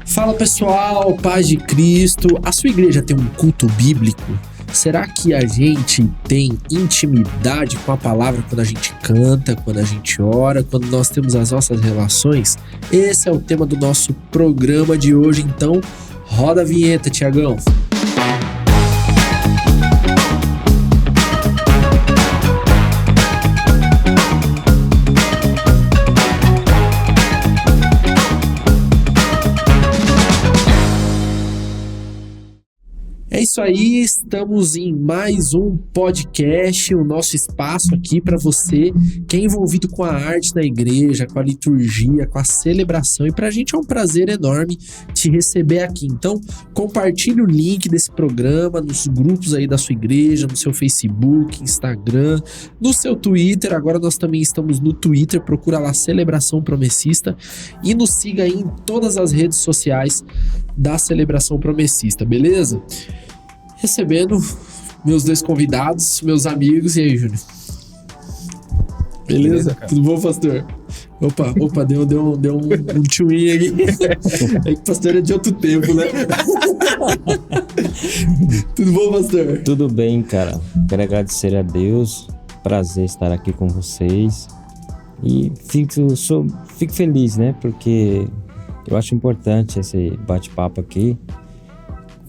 Fala pessoal, paz de Cristo. A sua igreja tem um culto bíblico? Será que a gente tem intimidade com a palavra quando a gente canta, quando a gente ora, quando nós temos as nossas relações? Esse é o tema do nosso programa de hoje, então roda a vinheta, Tiagão. É isso aí, estamos em mais um podcast, o nosso espaço aqui para você que é envolvido com a arte na igreja, com a liturgia, com a celebração, e para a gente é um prazer enorme te receber aqui. Então, compartilhe o link desse programa nos grupos aí da sua igreja, no seu Facebook, Instagram, no seu Twitter. Agora nós também estamos no Twitter, procura lá Celebração Promessista e nos siga aí em todas as redes sociais da Celebração Promessista, beleza? Recebendo meus dois convidados, meus amigos. E aí, Júnior? Beleza? Tudo bom, pastor? Opa, deu um tchuinho aqui. É que o pastor é de outro tempo, né? Tudo bom, pastor? Tudo bem, cara. Quero agradecer a Deus. Prazer estar aqui com vocês. E fico feliz, né? Porque eu acho importante esse bate-papo aqui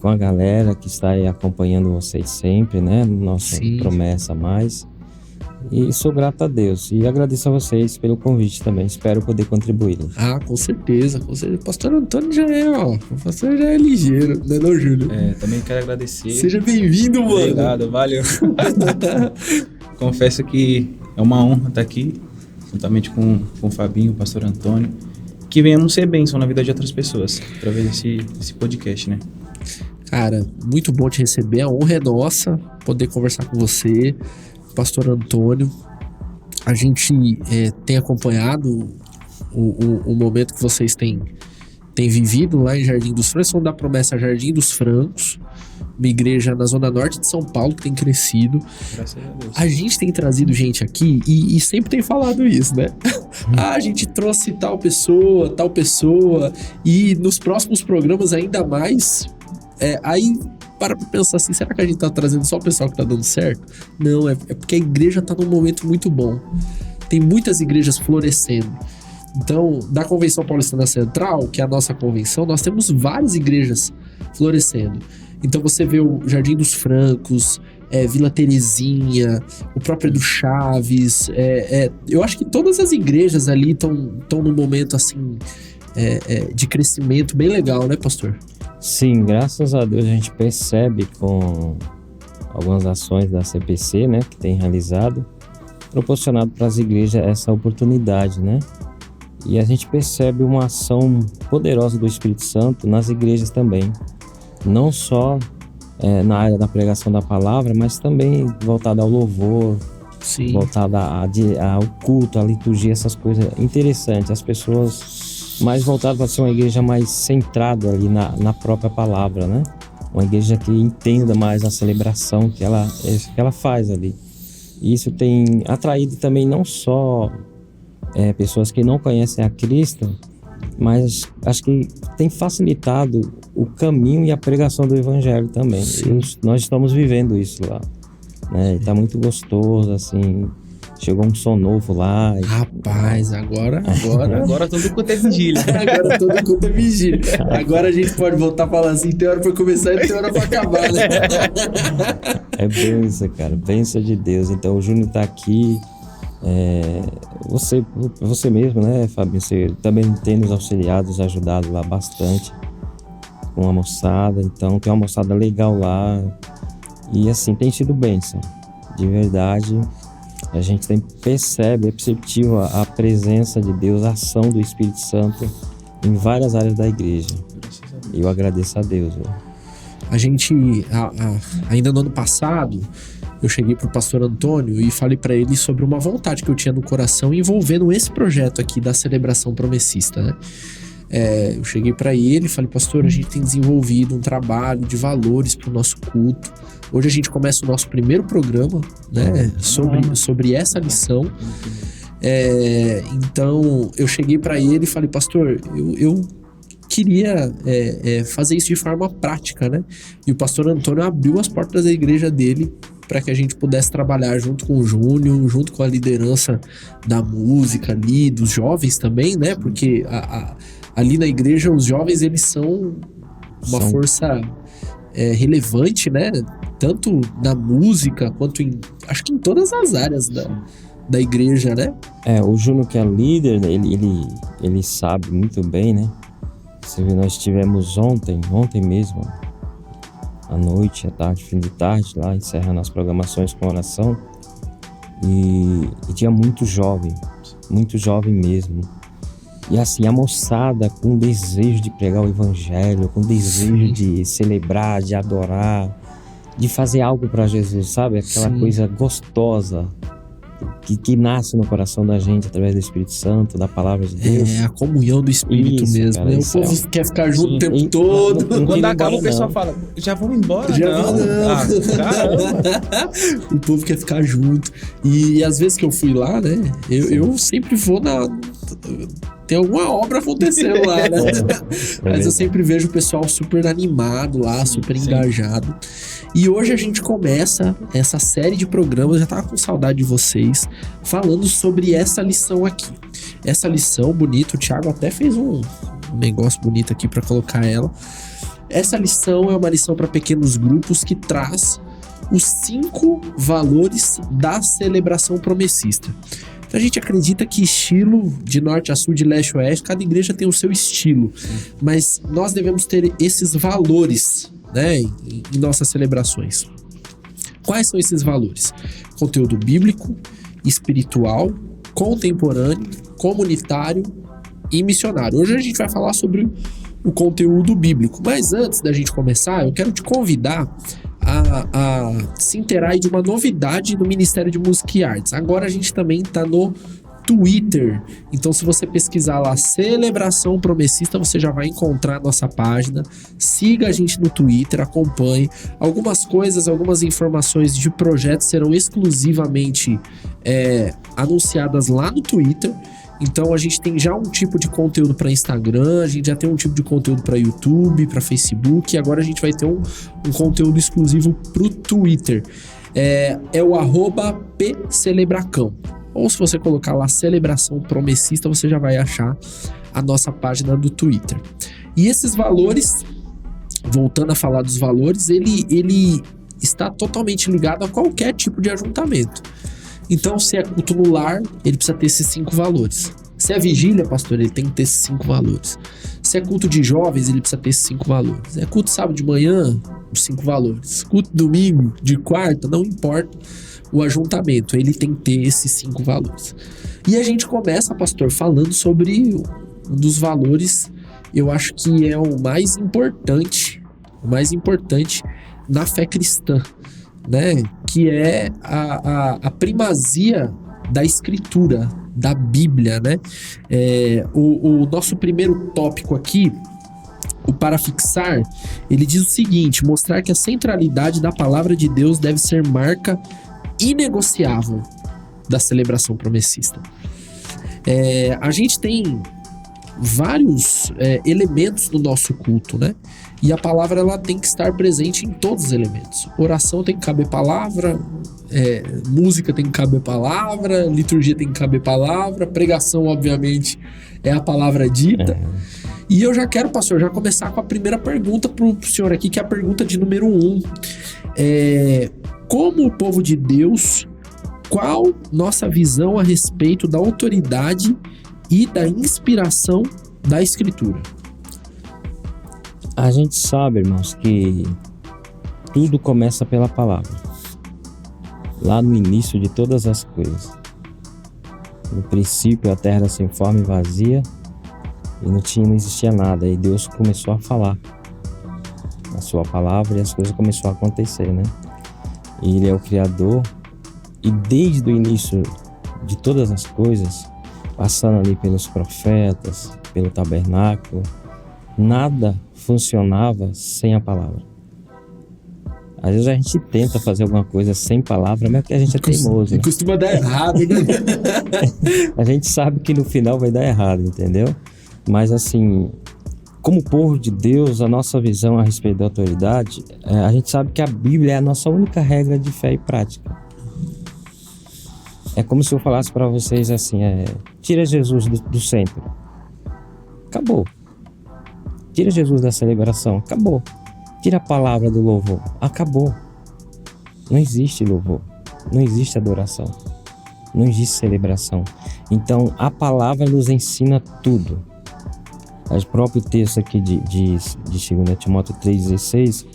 com a galera que está aí acompanhando vocês sempre, né? Nossa Promessa Mais. E sou grato a Deus. E agradeço a vocês pelo convite também. Espero poder contribuir. Ah, com certeza. O pastor Antônio já é, ó. O pastor já é ligeiro, né, não, Júlio? Também quero agradecer. Seja bem-vindo, mano. Obrigado, valeu. Confesso que é uma honra estar aqui, juntamente com o Fabinho, o pastor Antônio. Que venhamos ser bênção na vida de outras pessoas, através desse podcast, né? Cara, muito bom te receber, a honra é nossa poder conversar com você, pastor Antônio. A gente tem acompanhado o momento que vocês têm vivido lá em Jardim dos Francos, são da Promessa Jardim dos Francos, uma igreja na zona norte de São Paulo que tem crescido. Graças a Deus. A gente tem trazido gente aqui e sempre tem falado isso, né? A gente trouxe tal pessoa, e nos próximos programas ainda mais. Aí para pensar assim, será que a gente tá trazendo só o pessoal que tá dando certo? Não, é porque a igreja tá num momento muito bom. Tem muitas igrejas florescendo. Então, da Convenção Paulistana Central, que é a nossa convenção, nós temos várias igrejas florescendo. Então você vê o Jardim dos Francos, Vila Terezinha, o próprio Edu Chaves. Eu acho que todas as igrejas ali estão num momento assim de crescimento bem legal, né, pastor? Sim, graças a Deus a gente percebe com algumas ações da CPC, né, que tem realizado, proporcionado para as igrejas essa oportunidade, né? E a gente percebe uma ação poderosa do Espírito Santo nas igrejas também. Não só na área da pregação da palavra, mas também voltada ao louvor, Sim. voltada ao culto, à liturgia, essas coisas interessantes. As pessoas mais voltadas para ser uma igreja mais centrada ali na própria palavra, né? Uma igreja que entenda mais a celebração que ela faz ali. E isso tem atraído também não só pessoas que não conhecem a Cristo, mas acho que tem facilitado o caminho e a pregação do Evangelho também. Nós estamos vivendo isso lá, né? E tá muito gostoso, assim. Chegou um som novo lá. Rapaz, agora todo culto é vigília. Agora todo culto é vigília. Agora a gente pode voltar a falar assim, tem hora pra começar e tem hora pra acabar, né? É bênção, cara. Bênção de Deus. Então o Júnior tá aqui. Você mesmo, né, Fabinho? Você também tem nos auxiliado, nos ajudado lá bastante com a moçada. Então tem uma moçada legal lá. E assim, tem sido bênção. De verdade. A gente percebe, é perceptível a presença de Deus, a ação do Espírito Santo em várias áreas da igreja. E eu agradeço a Deus. A gente, ainda no ano passado, eu cheguei pro pastor Antônio e falei para ele sobre uma vontade que eu tinha no coração envolvendo esse projeto aqui da Celebração Promessista, né? Eu cheguei para ele e falei, pastor, a gente tem desenvolvido um trabalho de valores para o nosso culto. Hoje a gente começa o nosso primeiro programa, né, sobre essa lição. Então eu cheguei para ele e falei, pastor, eu queria fazer isso de forma prática, né? E o pastor Antônio abriu as portas da igreja dele para que a gente pudesse trabalhar junto com o Júnior, junto com a liderança da música ali, dos jovens também, né? Porque ali na igreja os jovens, eles são uma força relevante, né? Tanto na música quanto acho que em todas as áreas da igreja, né? O Júnior, que é líder, ele sabe muito bem, né? Você viu, nós tivemos ontem mesmo, à noite, à tarde, fim de tarde, lá encerrando as programações com oração, e tinha muito jovem mesmo. E assim, a moçada com desejo de pregar o evangelho, com desejo de celebrar, de adorar, de fazer algo para Jesus, sabe? Aquela coisa gostosa que nasce no coração da gente através do Espírito Santo, da palavra de Deus. A comunhão do Espírito mesmo, cara, né? O povo quer ficar junto o tempo todo. Quando acaba o pessoal fala, já vamos embora? Caramba. O povo quer ficar junto. E às vezes que eu fui lá, né? Eu sempre vou tem alguma obra acontecendo lá, né? Mas eu sempre vejo o pessoal super animado lá, super engajado. E hoje a gente começa essa série de programas, eu já tava com saudade de vocês, falando sobre essa lição aqui. Essa lição bonita, o Thiago até fez um negócio bonito aqui para colocar ela. Essa lição é uma lição para pequenos grupos que traz os 5 valores da celebração promessista. Então a gente acredita que estilo de norte a sul, de leste a oeste, cada igreja tem o seu estilo. Mas nós devemos ter esses valores, né, em nossas celebrações. Quais são esses valores? Conteúdo bíblico, espiritual, contemporâneo, comunitário e missionário. Hoje a gente vai falar sobre o conteúdo bíblico. Mas antes da gente começar, eu quero te convidar a se inteirar de uma novidade no Ministério de Música e Artes. Agora a gente também está no Twitter. Então, se você pesquisar lá Celebração Promessista, você já vai encontrar a nossa página. Siga a gente no Twitter, acompanhe. Algumas coisas, algumas informações de projetos serão exclusivamente anunciadas lá no Twitter. Então, a gente tem já um tipo de conteúdo para Instagram, a gente já tem um tipo de conteúdo para YouTube, para Facebook, e agora a gente vai ter um conteúdo exclusivo para o Twitter. É o @pcelebracão. Ou se você colocar lá Celebração Promessista, você já vai achar a nossa página do Twitter. E esses valores, voltando a falar dos valores, ele está totalmente ligado a qualquer tipo de ajuntamento. Então, se é culto no lar, ele precisa ter esses 5 valores. Se é vigília, pastor, ele tem que ter esses 5 valores. Se é culto de jovens, ele precisa ter esses 5 valores. É culto sábado de manhã, os 5 valores. Culto domingo, de quarta, não importa o ajuntamento, ele tem que ter esses 5 valores. E a gente começa, pastor, falando sobre um dos valores, eu acho que é o mais importante na fé cristã, né? Que é a primazia da escritura, da Bíblia, né? O nosso primeiro tópico aqui, o para fixar, ele diz o seguinte: mostrar que a centralidade da palavra de Deus deve ser marca inegociável da celebração promessista. A gente tem vários elementos no nosso culto, né? E a palavra, ela tem que estar presente em todos os elementos. Oração tem que caber palavra, música tem que caber palavra, liturgia tem que caber palavra, pregação, obviamente, é a palavra dita. E eu já quero, pastor, já começar com a primeira pergunta pro senhor aqui, que é a pergunta de número 1. Como o povo de Deus, qual nossa visão a respeito da autoridade e da inspiração da Escritura? A gente sabe, irmãos, que tudo começa pela palavra. Lá no início de todas as coisas. No princípio a terra era sem forma e vazia, e não existia nada. E Deus começou a falar a sua palavra e as coisas começaram a acontecer, né? Ele é o Criador, e desde o início de todas as coisas, passando ali pelos profetas, pelo tabernáculo, nada funcionava sem a palavra. Às vezes a gente tenta fazer alguma coisa sem palavra, mas é porque a gente é teimoso. E costuma dar errado, né? A gente sabe que no final vai dar errado, entendeu? Mas assim, como povo de Deus, a nossa visão a respeito da autoridade, a gente sabe que a Bíblia é a nossa única regra de fé e prática. É como se eu falasse para vocês assim, tira Jesus do centro. Acabou. Tira Jesus da celebração. Acabou. Tira a palavra do louvor. Acabou. Não existe louvor. Não existe adoração. Não existe celebração. Então, a palavra nos ensina tudo. O próprio texto aqui de 2 Timóteo 3,16,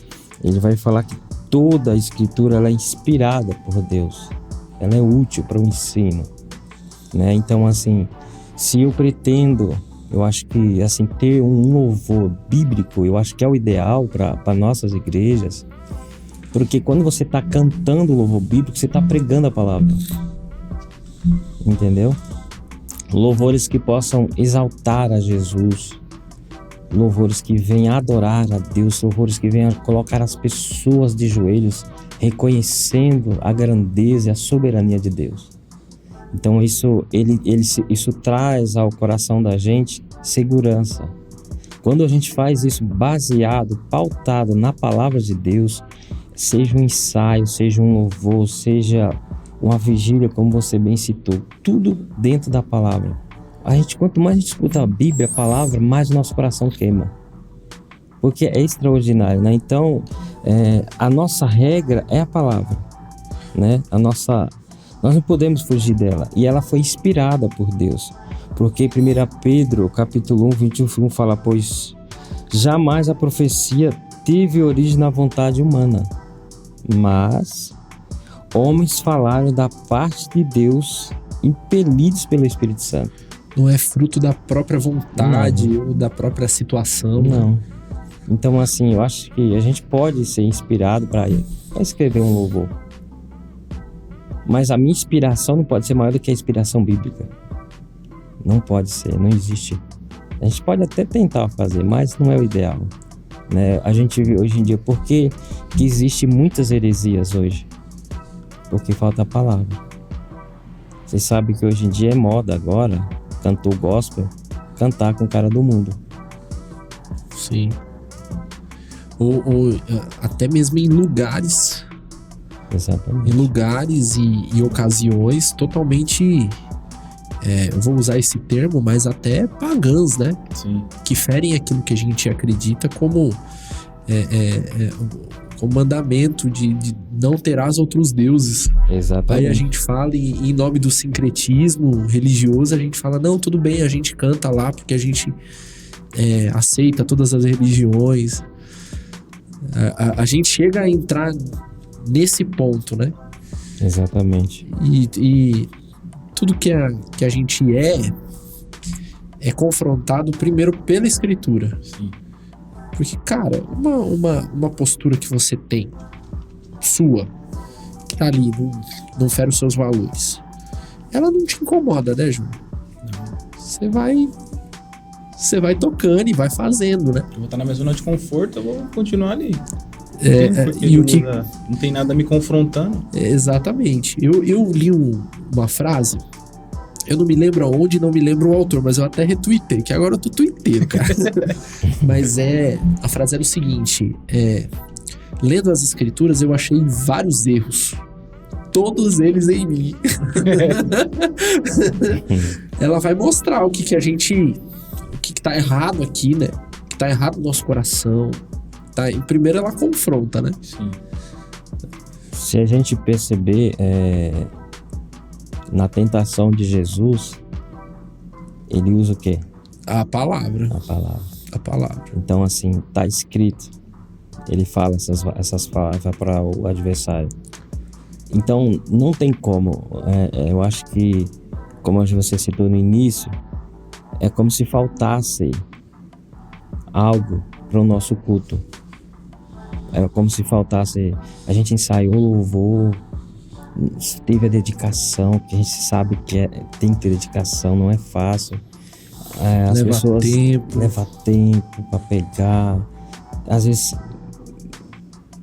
ele vai falar que toda a escritura ela é inspirada por Deus. Ela é útil para o ensino, né? Então, assim, se eu pretendo, eu acho que assim, ter um louvor bíblico, eu acho que é o ideal para nossas igrejas, porque quando você está cantando o louvor bíblico, você está pregando a palavra, entendeu? Louvores que possam exaltar a Jesus, louvores que venham adorar a Deus, louvores que venham colocar as pessoas de joelhos, reconhecendo a grandeza e a soberania de Deus. Então isso traz ao coração da gente segurança. Quando a gente faz isso baseado, pautado na palavra de Deus, seja um ensaio, seja um louvor, seja uma vigília, como você bem citou, tudo dentro da palavra. Quanto mais a gente escuta a Bíblia, a palavra, mais o nosso coração queima. Porque é extraordinário, né? Então, a nossa regra é a palavra, né? Nós não podemos fugir dela. E ela foi inspirada por Deus. Porque 1 Pedro, capítulo 1, 21 fala, pois jamais a profecia teve origem na vontade humana, mas homens falaram da parte de Deus, impelidos pelo Espírito Santo. Não é fruto da própria vontade ou da própria situação. Não. Então, assim, eu acho que a gente pode ser inspirado para escrever um louvor. Mas a minha inspiração não pode ser maior do que a inspiração bíblica. Não pode ser, não existe. A gente pode até tentar fazer, mas não é o ideal, né? A gente vê hoje em dia, por que existe muitas heresias hoje? Porque falta a palavra. Vocês sabem que hoje em dia é moda agora, cantor gospel, cantar com o cara do mundo. Sim. Ou até mesmo em lugares. Exatamente. Em lugares e ocasiões totalmente, eu vou usar esse termo, mas até pagãs, né? Sim. Que ferem aquilo que a gente acredita como mandamento de não terás outros deuses. Exatamente. Aí a gente fala em nome do sincretismo religioso, a gente fala, não, tudo bem, a gente canta lá porque a gente aceita todas as religiões. A gente chega a entrar nesse ponto, né? Exatamente. E tudo que a gente é confrontado primeiro pela Escritura. Sim. Porque, cara, uma postura que você tem, sua, que tá ali, não fere os seus valores, ela não te incomoda, né, Júnior? Não. Você vai tocando e vai fazendo, né? Eu vou estar na minha zona de conforto, eu vou continuar ali. E o que... Não tem nada me confrontando. Exatamente. Eu li uma frase, eu não me lembro aonde, não me lembro o autor, mas eu até retuitei, que agora eu tô tuiteiro, cara. Mas a frase era o seguinte, lendo as escrituras eu achei vários erros, todos eles em mim. Ela vai mostrar o que tá errado aqui, né? O que tá errado no nosso coração. Tá? E primeiro ela confronta, né? Sim. Se a gente perceber na tentação de Jesus, ele usa o quê? A palavra. A palavra. Então, assim, tá escrito. Ele fala essas palavras para o adversário. Então, não tem como. Eu acho que, como você citou no início, é como se faltasse algo para o nosso culto. É como se faltasse... A gente ensaiou o louvor, teve a dedicação, que a gente sabe que tem que ter dedicação, não é fácil. As pessoas leva tempo para pegar. Às vezes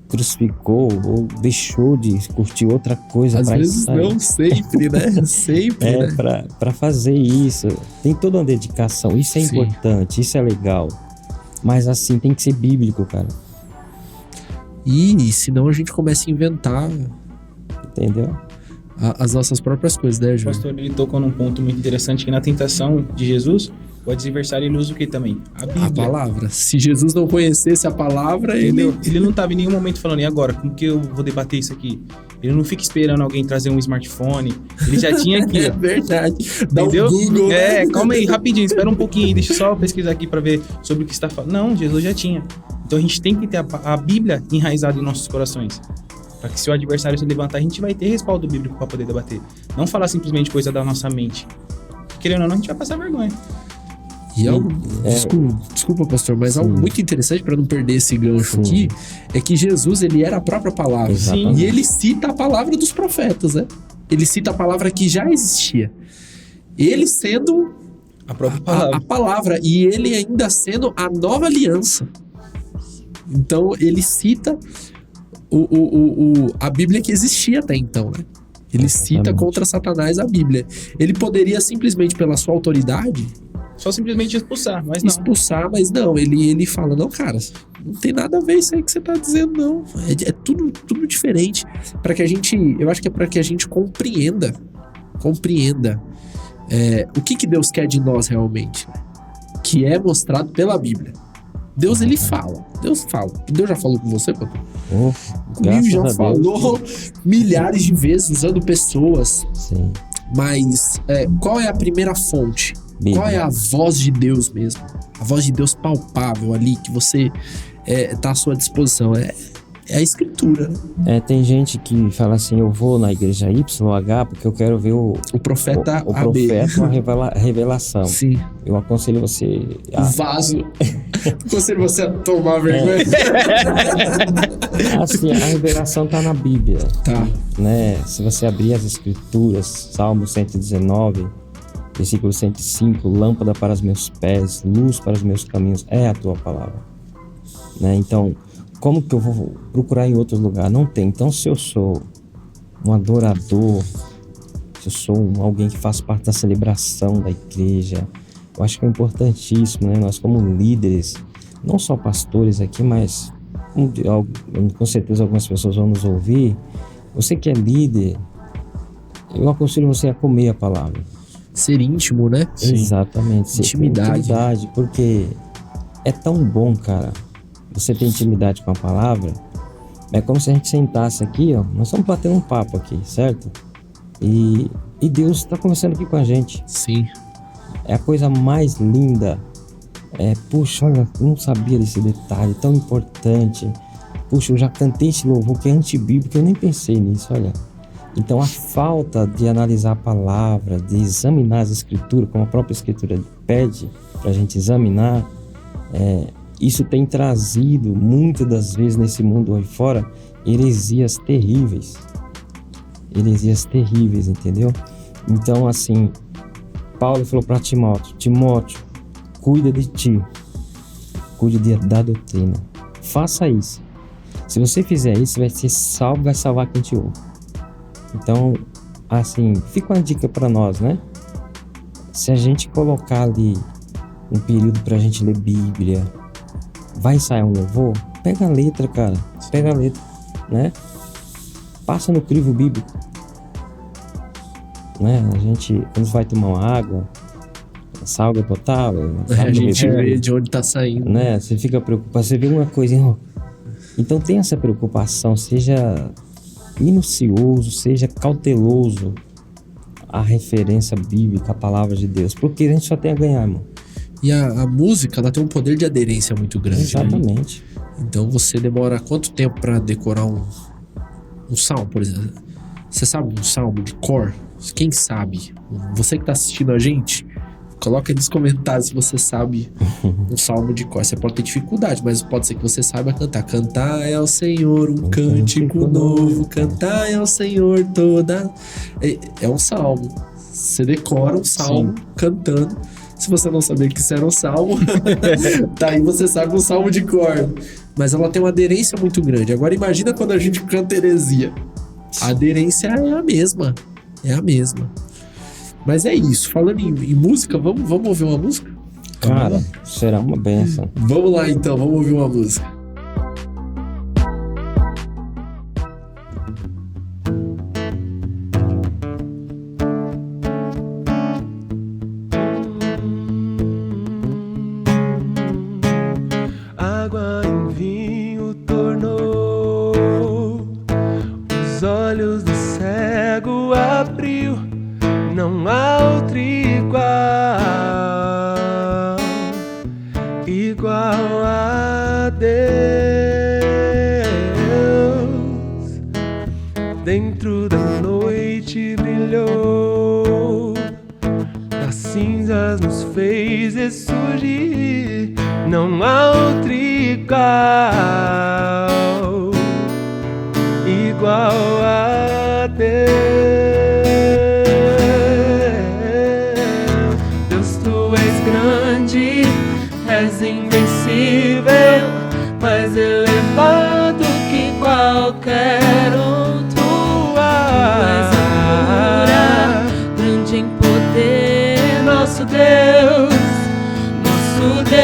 crucificou ou deixou de curtir outra coisa. Às vezes não, sempre, né? Sempre, né? Para fazer isso. Tem toda uma dedicação. Isso é importante, isso é legal. Mas assim, tem que ser bíblico, cara. E senão a gente começa a inventar Entendeu? as nossas próprias coisas, né, O Júlio? pastor, ele tocou num ponto muito interessante, que na tentação de Jesus, o adversário, ele usa o que também? A Bíblia. A palavra. Se Jesus não conhecesse a palavra, Entendeu? ele... Ele não estava em nenhum momento falando, e agora? Como que eu vou debater isso aqui? Ele não fica esperando alguém trazer um smartphone. Ele já tinha aqui, É ó. verdade. Dá Entendeu? um Google. É, calma aí, rapidinho, espera um pouquinho aí, deixa eu só pesquisar aqui para ver sobre o que está falando. Não, Jesus já tinha. Então a gente tem que ter a Bíblia enraizada em nossos corações. Para que se o adversário se levantar, a gente vai ter respaldo bíblico para poder debater. Não falar simplesmente coisa da nossa mente. Querendo ou não, a gente vai passar vergonha. E algo, desculpa, pastor, mas algo muito interessante para não perder esse gancho aqui é que Jesus, ele era a própria palavra. Exatamente. E ele cita a palavra dos profetas, né? Ele cita a palavra que já existia. Ele sendo A própria palavra. a palavra e ele ainda sendo a nova aliança. Então ele cita a Bíblia que existia até então, né? Ele cita Exatamente. contra Satanás a Bíblia. Ele poderia simplesmente, pela sua autoridade, Só simplesmente expulsar, mas não. expulsar, mas não, ele fala, não, cara, não tem nada a ver isso aí que você tá dizendo, não. É tudo diferente. Para que a gente, eu acho que é para que a gente compreenda o que Deus quer de nós realmente, que é mostrado pela Bíblia. Deus, ele fala. Deus já falou com você, pô? Oh, Comigo graças já a Deus. falou milhares de vezes usando pessoas, Sim. mas qual é a primeira fonte? Bíblia. Qual é a voz de Deus mesmo? A voz de Deus palpável ali, que você tá à sua disposição. É a escritura, né? Tem gente que fala assim, eu vou na igreja YH porque eu quero ver o Profeta o AB. profeta, a revelação. Sim. Eu aconselho você O vaso. Aconselho você a tomar vergonha. assim, a revelação tá na Bíblia, Tá. né? Se você abrir as escrituras, Salmo 119, versículo 105, lâmpada para os meus pés, luz para os meus caminhos, é a tua palavra, né? Então, como que eu vou procurar em outro lugar? Não tem. Então, se eu sou um adorador, se eu sou alguém que faz parte da celebração da igreja, eu acho que é importantíssimo, né? Nós como líderes, não só pastores aqui, mas com certeza algumas pessoas vão nos ouvir. Você que é líder, eu aconselho você a comer a palavra. Ser íntimo, né? Exatamente. Intimidade, porque é tão bom, cara, você ter intimidade com a palavra. É como se a gente sentasse aqui, ó, nós estamos batendo um papo aqui, certo? E Deus está conversando aqui com a gente. Sim. É a coisa mais linda. Puxa, olha, eu não sabia desse detalhe tão importante. Puxa, eu já cantei esse louvor que é antibíblico, eu nem pensei nisso, olha. Então a falta de analisar a palavra, de examinar as escrituras, como a própria escritura pede para a gente examinar, isso tem trazido muitas das vezes nesse mundo aí fora heresias terríveis, entendeu? Então assim, Paulo falou para Timóteo, cuida de ti, cuide da doutrina, faça isso. Se você fizer isso, você vai ser salvo, vai salvar quem te ouve. Então, assim, fica uma dica para nós, né? Se a gente colocar ali um período pra gente ler Bíblia, vai ensaiar um louvor, pega a letra, cara, pega a letra, né? Passa no crivo bíblico, né? A gente, quando vai tomar uma água, essa água potável, A gente vê de onde tá saindo. né? Você fica preocupado, você vê uma coisinha. Então tem essa preocupação, seja minucioso, seja cauteloso a referência bíblica, a palavra de Deus, porque a gente só tem a ganhar, irmão. E a música, ela tem um poder de aderência muito grande. Exatamente. Né? Então você demora quanto tempo pra decorar um salmo, por exemplo? Você sabe um salmo de cor? Quem sabe? Você que tá assistindo a gente, coloca aí nos comentários se você sabe um salmo de cor. Você pode ter dificuldade, mas pode ser que você saiba cantar. Cantai ao Senhor um cântico novo, cantai ao Senhor toda... É um salmo. Você decora um salmo cantando. Se você não sabia que isso era um salmo, tá aí você sabe um salmo de cor. Mas ela tem uma aderência muito grande. Agora imagina quando a gente canta heresia. A aderência é a mesma. É a mesma. Mas é isso. Falando em música, vamos ouvir uma música? Cara, será uma bênção. Vamos lá então, vamos ouvir uma música. Água em vinho tornou, os olhos do cego abriu, não há outro igual a Deus. Dentro da noite brilhou, das cinzas nos fez ressurgir, não há outro igual a Deus. Deus, tu és grande, és invencível, mais elevado que qualquer outro. És a cura, grande em poder, nosso Deus, nosso Deus.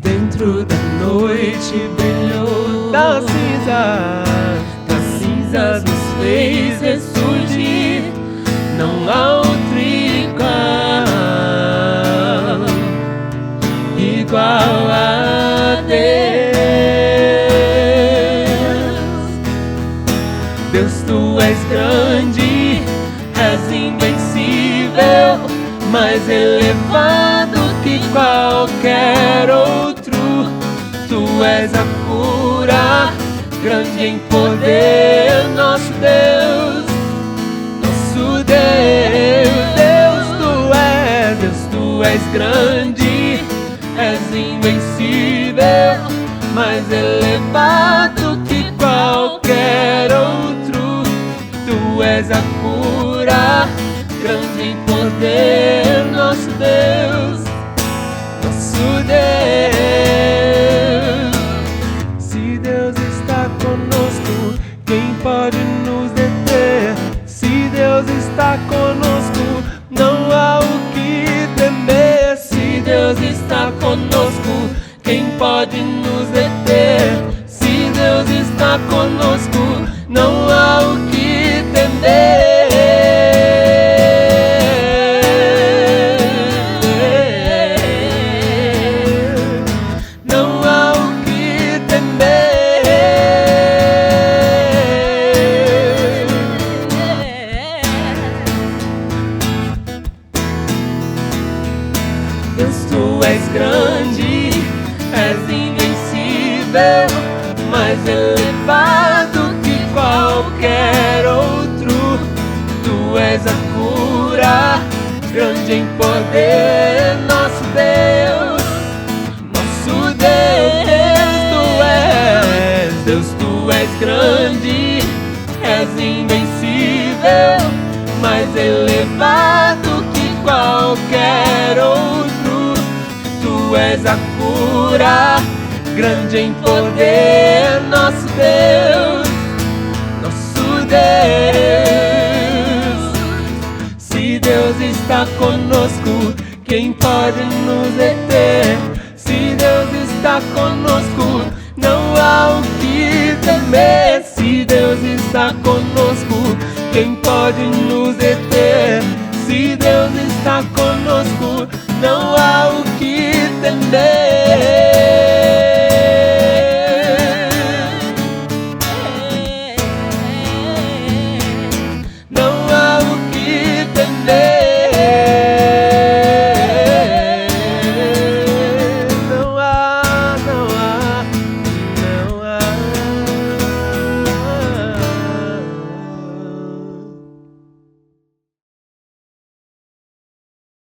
Dentro da noite brilhou, das cinzas nos fez ressurgir, não há outro igual a Deus. Deus, tu és grande, és invencível, mais elevado que qualquer outro. Tu és a cura, grande em poder, nosso Deus, nosso Deus. Deus, tu és grande, és invencível, mais elevado que qualquer outro. Tu és a cura, grande em poder, nosso Deus, nosso Deus. Se Deus está conosco, quem pode nos deter? Se Deus está conosco, não há o que temer. Se Deus está conosco, quem pode nos deter? Se Deus está conosco, não há o que temer. Não há o que temer. Deus, tu és grande, és invencível, mais elevado que qualquer outro. Tu és a cura, grande em poder, nosso Deus, nosso Deus. Deus, tu és grande, és invencível, mais elevado que qualquer outro. Tu és a cura, grande em poder, nosso Deus, nosso Deus. Se Deus está conosco, quem pode nos deter? Se Deus está conosco, não há o que temer. Se Deus está conosco, quem pode nos deter? Se Deus está conosco, não há o que temer. Não há o que temer. Não há, não há, não há.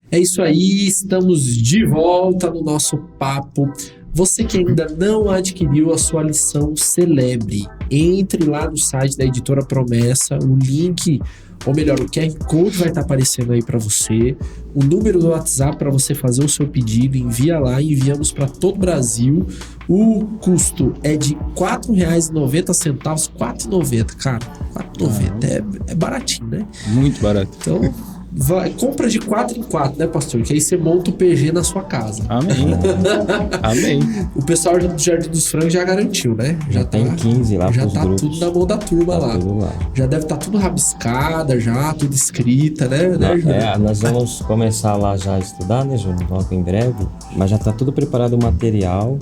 É isso aí, estamos de volta no nosso papo Você que ainda não adquiriu a sua lição Celebre, entre lá no site da Editora Promessa, o link, ou melhor, o QR Code vai estar aparecendo aí para você, o número do WhatsApp para você fazer o seu pedido, envia lá, enviamos para todo o Brasil. O custo é de R$ 4,90, R$ 4,90, cara, R$ 4,90 é baratinho, né? Muito barato. Então, compra de 4 em 4, né, pastor? Que aí você monta o PG na sua casa. Amém. Amém. O pessoal do Jardim dos Frangos já garantiu, né? Já tem 15 lá já pros tá grupos. tudo na mão da turma Tá lá. tudo lá. Já deve estar tudo rabiscada, já, tudo escrita, né? Júnior? Nós vamos começar lá já a estudar, né, Júnior? Logo em breve. Mas já tá tudo preparado o material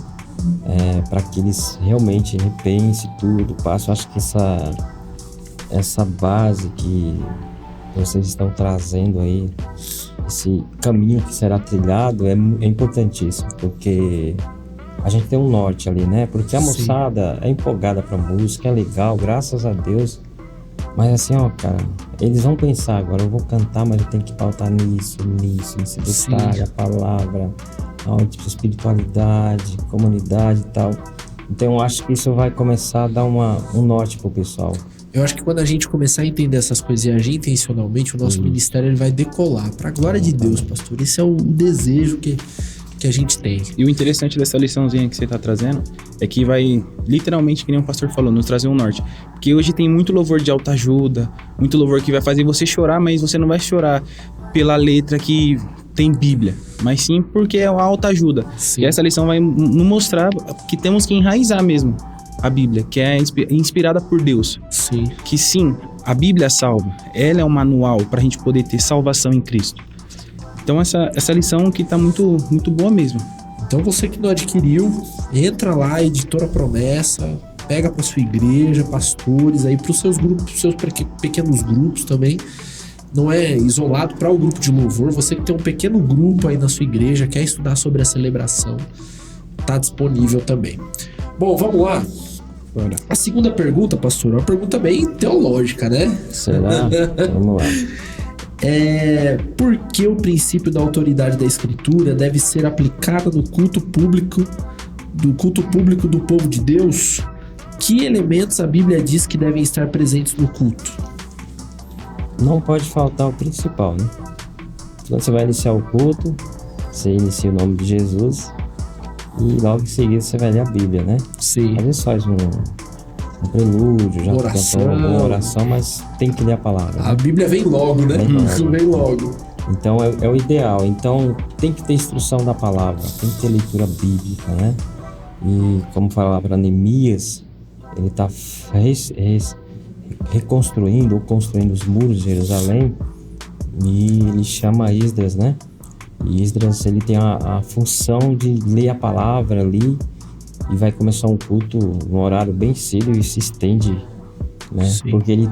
para que eles realmente repensem tudo. Eu acho que essa base que vocês estão trazendo aí, esse caminho que será trilhado é importantíssimo, porque a gente tem um norte ali, né? Porque a moçada é empolgada pra música, é legal, graças a Deus. Mas assim, ó, cara, eles vão pensar agora, eu vou cantar, mas eu tenho que pautar nisso, nesse detalhe, a palavra, a espiritualidade, comunidade e tal. Então eu acho que isso vai começar a dar um norte pro pessoal. Eu acho que quando a gente começar a entender essas coisas e agir intencionalmente, o nosso ministério ele vai decolar. Pra glória de Deus, pastor. Esse é o desejo que a gente tem. E o interessante dessa liçãozinha que você tá trazendo é que vai, literalmente, que nem o pastor falou, nos trazer um norte. Porque hoje tem muito louvor de autoajuda, muito louvor que vai fazer você chorar, mas você não vai chorar pela letra que tem Bíblia, mas sim porque é uma autoajuda. Sim. E essa lição vai nos mostrar que temos que enraizar mesmo a Bíblia, que é inspirada por Deus. Sim. Que sim, a Bíblia salva. Ela é um manual para a gente poder ter salvação em Cristo. Então essa lição aqui tá muito, muito boa mesmo. Então você que não adquiriu, entra lá, Editora Promessa, pega para sua igreja, pastores, aí para os seus grupos, pros seus pequenos grupos também. Não é isolado para o grupo de louvor. Você que tem um pequeno grupo aí na sua igreja, quer estudar sobre a celebração, tá disponível também. Bom, vamos lá. Bora. A segunda pergunta, pastor, é uma pergunta bem teológica, né? Será? Vamos lá. Por que o princípio da autoridade da Escritura deve ser aplicada no culto público do povo de Deus? Que elementos a Bíblia diz que devem estar presentes no culto? Não pode faltar o principal, né? Quando você vai iniciar o culto, você inicia o nome de Jesus e logo em seguida você vai ler a Bíblia, né? Sim. Às vezes faz um prelúdio, já Oração. cantou uma oração, mas tem que ler a palavra. A Bíblia vem logo, né? Vem logo. Isso vem logo. Então é o ideal. Então tem que ter instrução da palavra, tem que ter leitura bíblica, né? E como falava para Neemias, ele está reconstruindo ou construindo os muros de Jerusalém, e ele chama Esdras, né? E Esdras, ele tem a função de ler a palavra ali, e vai começar um culto num horário bem cedo e se estende, né? Sim. Porque ele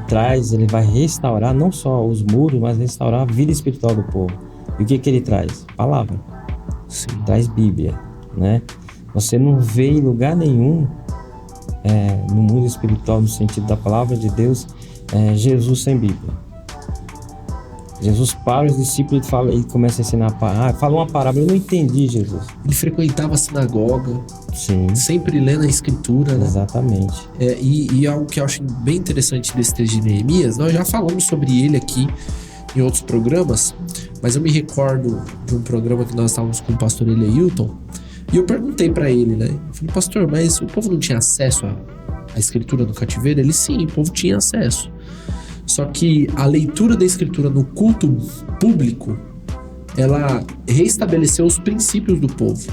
vai restaurar não só os muros, mas restaurar a vida espiritual do povo. E o que ele traz? Palavra. Sim. Traz Bíblia, né? Você não vê em lugar nenhum no mundo espiritual, no sentido da palavra de Deus, Jesus sem Bíblia. Jesus para os discípulos e começa a ensinar, fala uma parábola, eu não entendi, Jesus. Ele frequentava a sinagoga, Sim, sempre lendo a Escritura, né? exatamente. E algo que eu acho bem interessante desse texto de Neemias, nós já falamos sobre ele aqui em outros programas, mas eu me recordo de um programa que nós estávamos com o pastor Eleilton, e eu perguntei para ele, né? Eu falei, pastor, mas o povo não tinha acesso à Escritura no cativeiro? Ele, sim, o povo tinha acesso. Só que a leitura da Escritura no culto público, ela reestabeleceu os princípios do povo.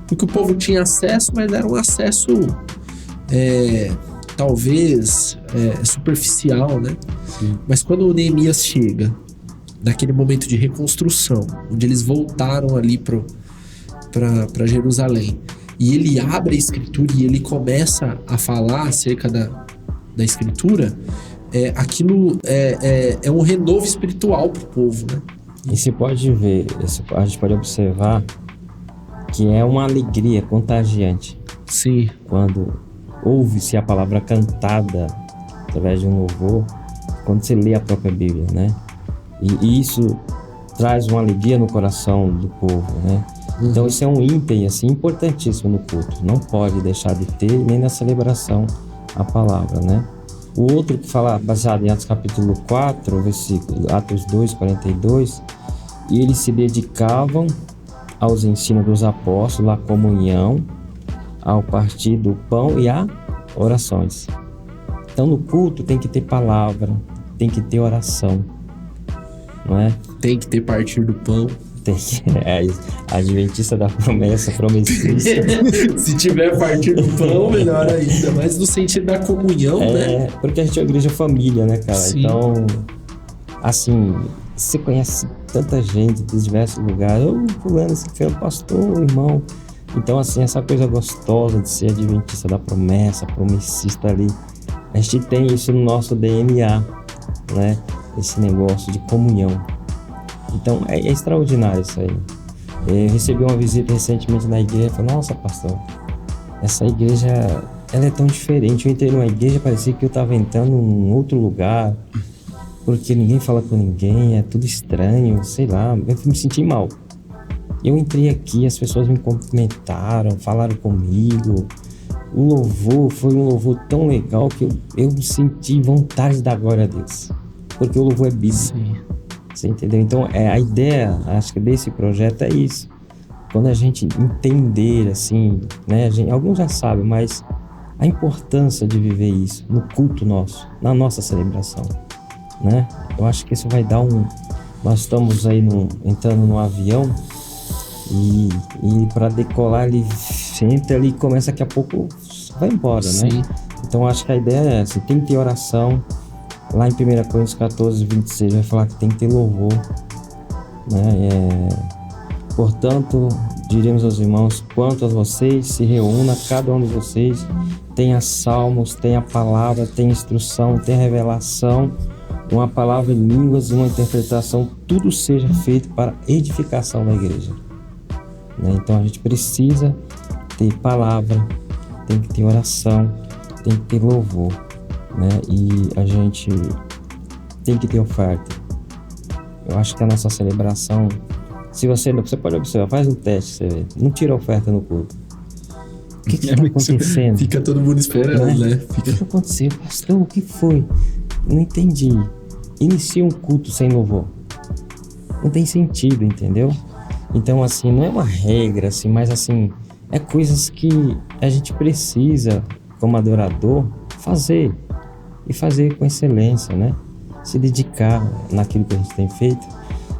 Porque o povo tinha acesso, mas era um acesso talvez superficial, né? Sim. Mas quando o Neemias chega, naquele momento de reconstrução, onde eles voltaram ali para Jerusalém, e ele abre a Escritura e ele começa a falar acerca da Escritura, aquilo é um renovo espiritual para o povo, né? E se pode ver, a gente pode observar que é uma alegria contagiante Sim. quando ouve-se a palavra cantada através de um louvor, quando você lê a própria Bíblia, né? E isso traz uma alegria no coração do povo, né? Então isso é um item assim, importantíssimo no culto. Não pode deixar de ter, nem na celebração, a palavra, né? O outro que fala, baseado em Atos capítulo 4, versículo, Atos 2, 42, e eles se dedicavam aos ensinos dos apóstolos, à comunhão, ao partir do pão e a orações. Então no culto tem que ter palavra, tem que ter oração, não é? Tem que ter partir do pão. Tem que, a adventista da promessa, promessista. Se tiver partir do pão, melhor ainda. Mas no sentido da comunhão, né? Porque a gente é uma igreja família, né, cara? Sim. Então, assim, você conhece tanta gente de diversos lugares. Fulano, esse foi o pastor, irmão. Então, assim, essa coisa gostosa de ser adventista da promessa, promessista ali. A gente tem isso no nosso DNA, né? Esse negócio de comunhão. Então, é extraordinário isso aí. Eu recebi uma visita recentemente na igreja e falei, nossa, pastor, essa igreja, ela é tão diferente. Eu entrei numa igreja, parecia que eu estava entrando em outro lugar, porque ninguém fala com ninguém, é tudo estranho, sei lá, eu me senti mal. Eu entrei aqui, as pessoas me cumprimentaram, falaram comigo. O louvor foi um louvor tão legal que eu senti vontade de dar glória a Deus. Porque o louvor é bíblico. Sim. Você entendeu? Então, a ideia, acho que desse projeto é isso. Quando a gente entender, assim, né? Alguns já sabem, mas a importância de viver isso no culto nosso, na nossa celebração, né? Eu acho que isso vai dar Nós estamos aí entrando num avião e para decolar ele entra ali e começa daqui a pouco, vai embora, né? Sim. Então, acho que a ideia é essa, tem que ter oração. Lá em 1 Coríntios 14, 26 vai falar que tem que ter louvor, né? Portanto, diremos aos irmãos, quanto a vocês, se reúna, cada um de vocês tenha salmos, tenha palavra, tenha instrução, tenha revelação, uma palavra em línguas e uma interpretação, tudo seja feito para edificação da igreja, né? Então a gente precisa ter palavra, tem que ter oração, tem que ter louvor, né? E a gente tem que ter oferta. Eu acho que a nossa celebração, se você pode observar, faz um teste, você vê, não tira oferta no culto. O que está acontecendo? Fica todo mundo esperando, né? O que aconteceu? Pastor, o que foi? Não entendi. Inicia um culto sem louvor. Não tem sentido, entendeu? Então, assim, não é uma regra, assim, mas assim, é coisas que a gente precisa, como adorador, fazer. E fazer com excelência, né? Se dedicar naquilo que a gente tem feito.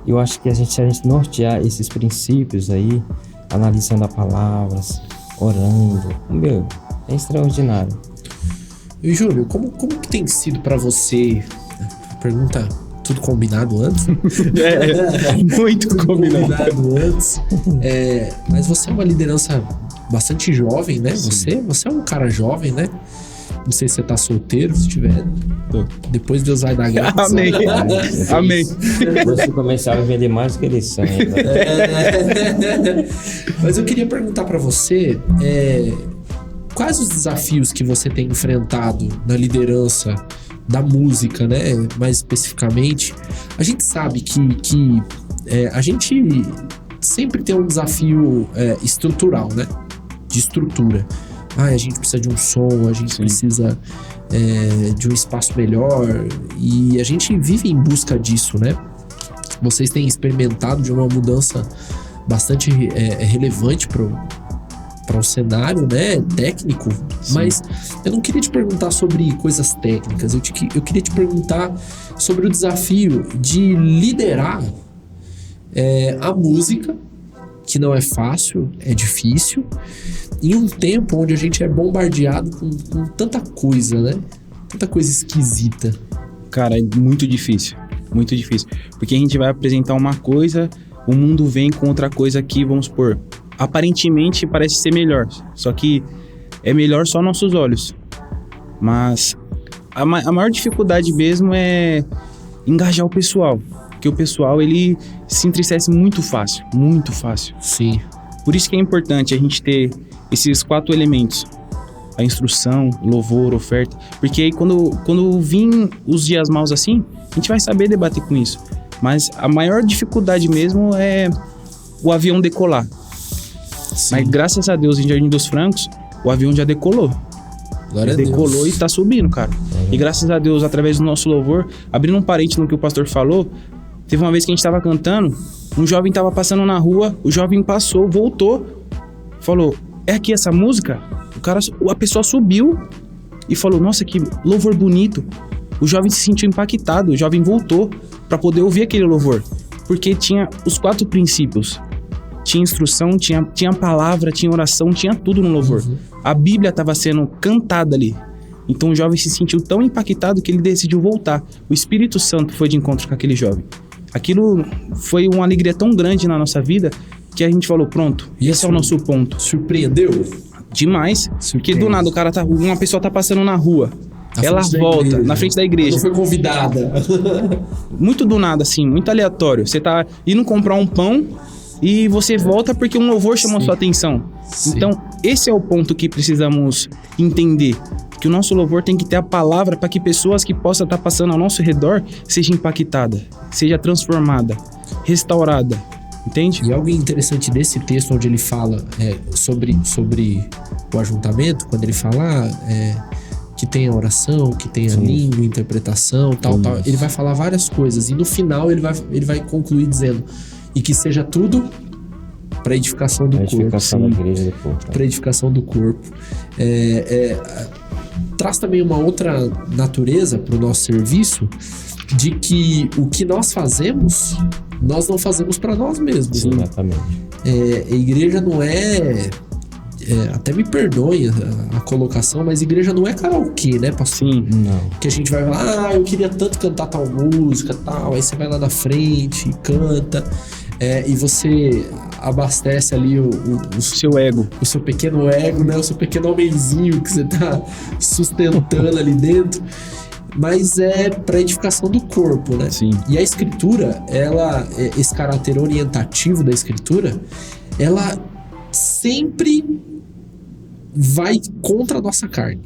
Eu acho que se a gente nortear esses princípios aí, analisando as palavras, orando, é extraordinário. E Júlio, como que tem sido pra você? Pergunta, tudo combinado antes? Muito combinado antes. Mas você é uma liderança bastante jovem, né? Você é um cara jovem, né? Não sei se você tá solteiro, se tiver. Depois Deus vai dar graça. Amém. Amém. Você começar a vender mais do que eles são. Mas eu queria perguntar pra você, quais os desafios que você tem enfrentado na liderança da música, né? Mais especificamente. A gente sabe que a gente sempre tem um desafio estrutural, né? De estrutura. A gente precisa de um som, a gente precisa de um espaço melhor, e a gente vive em busca disso, né? Vocês têm experimentado de uma mudança bastante relevante para o cenário, né, técnico. Sim. Mas eu não queria te perguntar sobre coisas técnicas, eu queria te perguntar sobre o desafio de liderar a música, que não é fácil, é difícil, em um tempo onde a gente é bombardeado com tanta coisa, né? Tanta coisa esquisita. Cara, é muito difícil. Muito difícil. Porque a gente vai apresentar uma coisa, o mundo vem com outra coisa aqui, vamos supor. Aparentemente parece ser melhor. Só que é melhor só aos nossos olhos. Mas a maior dificuldade mesmo é engajar o pessoal. Porque o pessoal, ele se entristece muito fácil. Muito fácil. Sim. Por isso que é importante a gente ter esses 4 elementos. A instrução, louvor, oferta. Porque aí quando vir os dias maus assim, a gente vai saber debater com isso. Mas a maior dificuldade mesmo é o avião decolar. Sim. Mas graças a Deus, em Jardim dos Francos, o avião já decolou. Glória a Deus. Decolou e tá subindo, cara. E graças a Deus, através do nosso louvor, abrindo um parente no que o pastor falou, teve uma vez que a gente tava cantando, um jovem tava passando na rua, o jovem passou, voltou, falou, é aqui essa música? A pessoa subiu e falou, nossa, que louvor bonito. O jovem se sentiu impactado, o jovem voltou para poder ouvir aquele louvor, porque tinha os 4 princípios. Tinha instrução, tinha palavra, tinha oração, tinha tudo no louvor. A Bíblia estava sendo cantada ali. Então o jovem se sentiu tão impactado que ele decidiu voltar. O Espírito Santo foi de encontro com aquele jovem. Aquilo foi uma alegria tão grande na nossa vida que a gente falou, pronto, esse é o nosso ponto. Surpreendeu? Demais. Porque do nada uma pessoa tá passando na rua. Ela volta na frente da igreja. Não foi convidada. Muito do nada, assim, muito aleatório. Você tá indo comprar um pão e você volta porque um louvor chamou sua atenção. Sim. Então, esse é o ponto que precisamos entender. Que o nosso louvor tem que ter a palavra para que pessoas que possam estar passando ao nosso redor sejam impactadas, seja transformada, restaurada. Entende? E algo interessante desse texto onde ele fala sobre o ajuntamento, quando ele fala que tem a oração, que tem a língua, interpretação, tal, ele vai falar várias coisas. E no final ele vai concluir dizendo, e que seja tudo para edificação do corpo. Edificação da igreja do corpo. Para edificação do corpo. Traz também uma outra natureza para o nosso serviço, de que o que nós fazemos, nós não fazemos para nós mesmos. Sim, exatamente. A igreja não até me perdoe a colocação, mas igreja não é karaokê, né, pastor? Sim. Não. Que a gente vai falar, eu queria tanto cantar tal música, tal, aí você vai lá na frente e canta, e você abastece ali o seu ego. O seu pequeno ego, né? O seu pequeno homenzinho que você tá sustentando ali dentro. Mas é para edificação do corpo, né? Sim. E a escritura, esse caráter orientativo da escritura, ela sempre vai contra a nossa carne.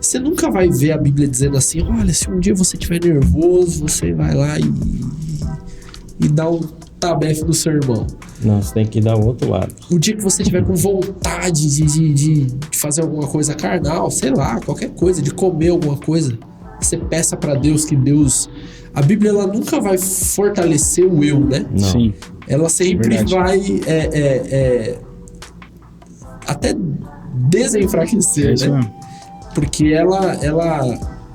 Você nunca vai ver a Bíblia dizendo assim, olha, se um dia você estiver nervoso, você vai lá e dá um tabefe no seu irmão. Não, você tem que dar o outro lado. O dia que você tiver com vontade de fazer alguma coisa carnal, sei lá, qualquer coisa, de comer alguma coisa, você peça pra Deus que Deus... A Bíblia, ela nunca vai fortalecer o eu, né? Não. Sim. Ela sempre vai até desenfraquecer, Isso né? mesmo. Porque ela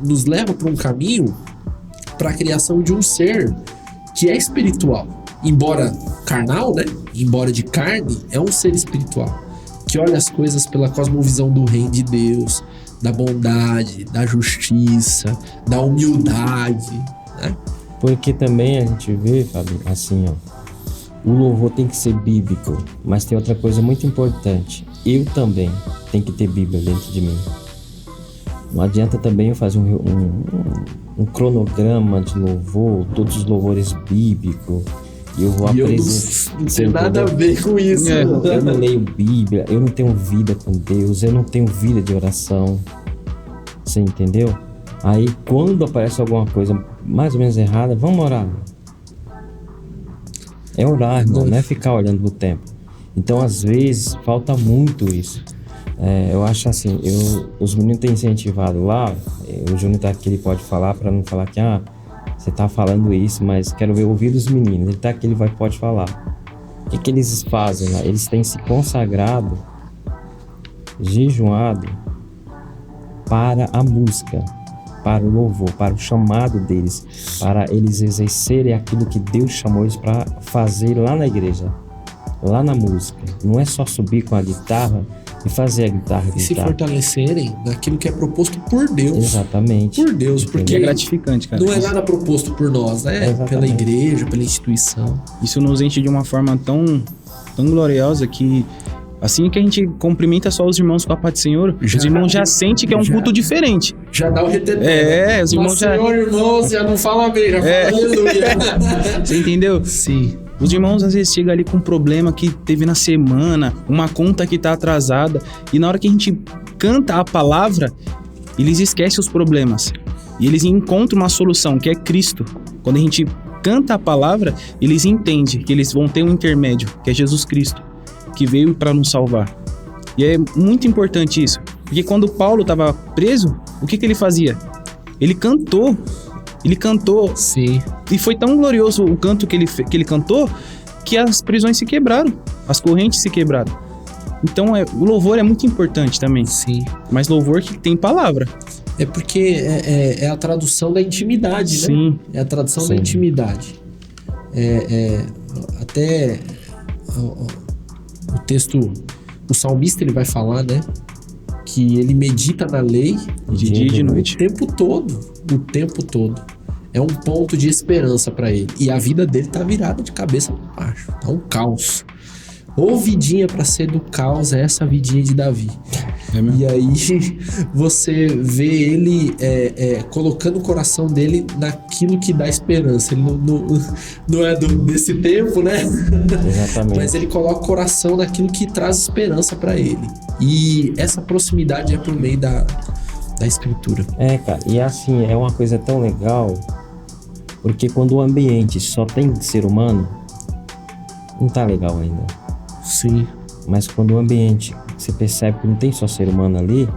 nos leva para um caminho para a criação de um ser que é espiritual. Embora carnal, né? Embora de carne, é um ser espiritual. Que olha as coisas pela cosmovisão do reino de Deus, da bondade, da justiça, da humildade, né? Porque também a gente vê, Fábio, assim, ó, o louvor tem que ser bíblico, mas tem outra coisa muito importante. Eu também tenho que ter Bíblia dentro de mim. Não adianta também eu fazer um cronograma de louvor, todos os louvores bíblicos, e eu vou apresentar. Não tem nada a ver com isso. Eu não leio Bíblia, eu não tenho vida com Deus, eu não tenho vida de oração. Você entendeu? Aí quando aparece alguma coisa mais ou menos errada, vamos orar. É orar, irmão, não é ficar olhando pro tempo. Então, às vezes, falta muito isso. Eu acho assim, os meninos têm incentivado lá, o Júnior tá aqui, ele pode falar para não falar que você tá falando isso, mas quero ouvir dos meninos. Ele tá aqui, ele pode falar. O que eles fazem lá? Eles têm se consagrado, jejuado para a música, para o louvor, para o chamado deles, para eles exercerem aquilo que Deus chamou eles para fazer lá na igreja, lá na música. Não é só subir com a guitarra e fazer a guitarra gritar. E se fortalecerem naquilo que é proposto por Deus. Exatamente. Por Deus, porque é gratificante, cara. não é nada proposto por nós, né? Exatamente. Pela igreja, pela instituição. Isso nos enche de uma forma tão gloriosa que assim que a gente cumprimenta só os irmãos com a paz do Senhor, os irmãos já sentem que é um culto diferente. Já dá o retentor. Os irmãos já... Senhor, irmãos, já não fala bem, já fala aleluia. Você entendeu? Sim. Os irmãos às vezes chegam ali com um problema que teve na semana, uma conta que tá atrasada, e na hora que a gente canta a palavra, eles esquecem os problemas. E eles encontram uma solução, que é Cristo. Quando a gente canta a palavra, eles entendem que eles vão ter um intermédio, que é Jesus Cristo. que veio para nos salvar. E é muito importante isso, porque quando Paulo estava preso, o que ele fazia? Ele cantou, Sim. e foi tão glorioso o canto que ele cantou, que as prisões se quebraram, as correntes se quebraram. Então o louvor é muito importante também, Sim. mas louvor que tem palavra. É porque é a tradução da intimidade, né? Sim. É a tradução Sim. da intimidade. Até o texto, o salmista ele vai falar, né? Que ele medita na lei De dia e de noite. o tempo todo. É um ponto de esperança para ele. E a vida dele tá virada de cabeça para baixo. Tá um caos. Ou vidinha para ser do caos, é essa vidinha de Davi. É mesmo? E aí você vê ele colocando o coração dele naquilo que dá esperança. Ele não é desse tempo, né? Exatamente. Mas ele coloca o coração naquilo que traz esperança para ele. E essa proximidade é por meio da escritura. Cara, e assim, é uma coisa tão legal, porque quando o ambiente só tem ser humano, não tá legal ainda. Sim. Mas quando o ambiente, você percebe que não tem só ser humano ali,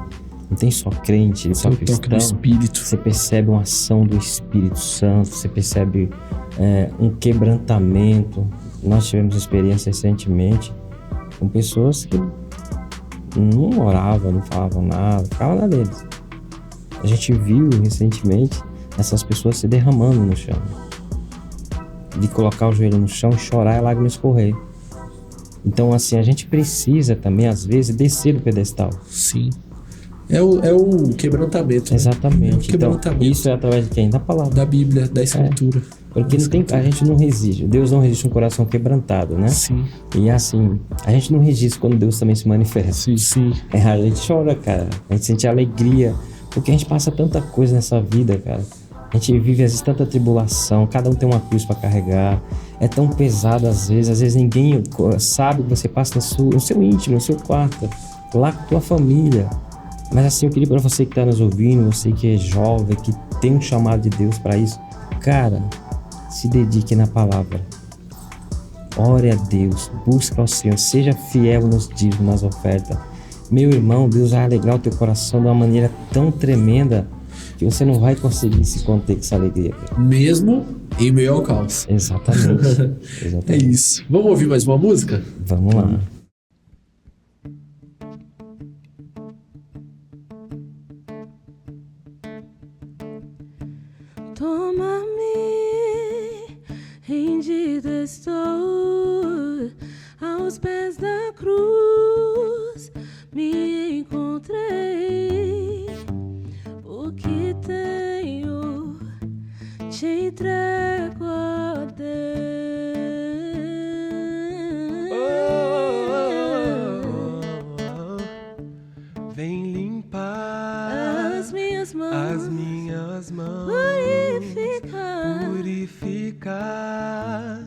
não tem só crente, só O toque do cristão, Espírito. você percebe uma ação do Espírito Santo, você percebe um quebrantamento. Nós tivemos experiência recentemente com pessoas que não oravam, não falavam nada, ficavam lá deles. A gente viu recentemente essas pessoas se derramando no chão, de colocar o joelho no chão e chorar e a lágrima escorrer. Então, assim, a gente precisa também, às vezes, descer do pedestal. Sim. É o quebrantamento. Né? Exatamente. É o quebrantamento. Então, isso é através de quem? Da palavra. Da Bíblia, da Escritura. Porque não tem, a gente não resiste. Deus não resiste um coração quebrantado, né? Sim. E assim, a gente não resiste quando Deus também se manifesta. Sim. A gente chora, cara. A gente sente alegria. Porque a gente passa tanta coisa nessa vida, cara. A gente vive, às vezes, tanta tribulação. Cada um tem uma cruz para carregar. É tão pesado, às vezes ninguém sabe o que você passa no seu íntimo, no seu quarto, lá com a tua família. Mas assim, eu queria para você que está nos ouvindo, você que é jovem, que tem um chamado de Deus para isso, cara, se dedique na palavra. Ore a Deus, busca ao Senhor, seja fiel nos dízimos, nas ofertas. Meu irmão, Deus vai alegrar o teu coração de uma maneira tão tremenda que você não vai conseguir se conter com essa alegria. Mesmo em meio ao caos. Exatamente. É isso. Vamos ouvir mais uma música? Vamos lá. Toma-me, rendido estou aos pés da cruz, me encontrei, o que tenho te entrego a Deus. Vem limpar As minhas mãos, purificar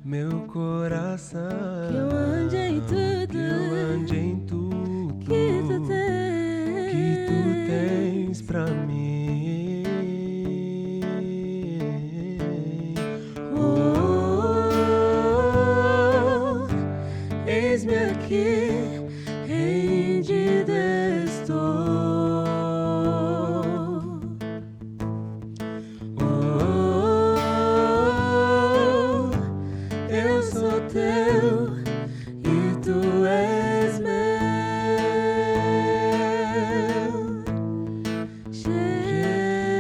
meu coração, que eu ande em tudo que tu tens pra mim. Eis-me aqui, rendido estou. Eu sou teu e tu és meu. Jesus.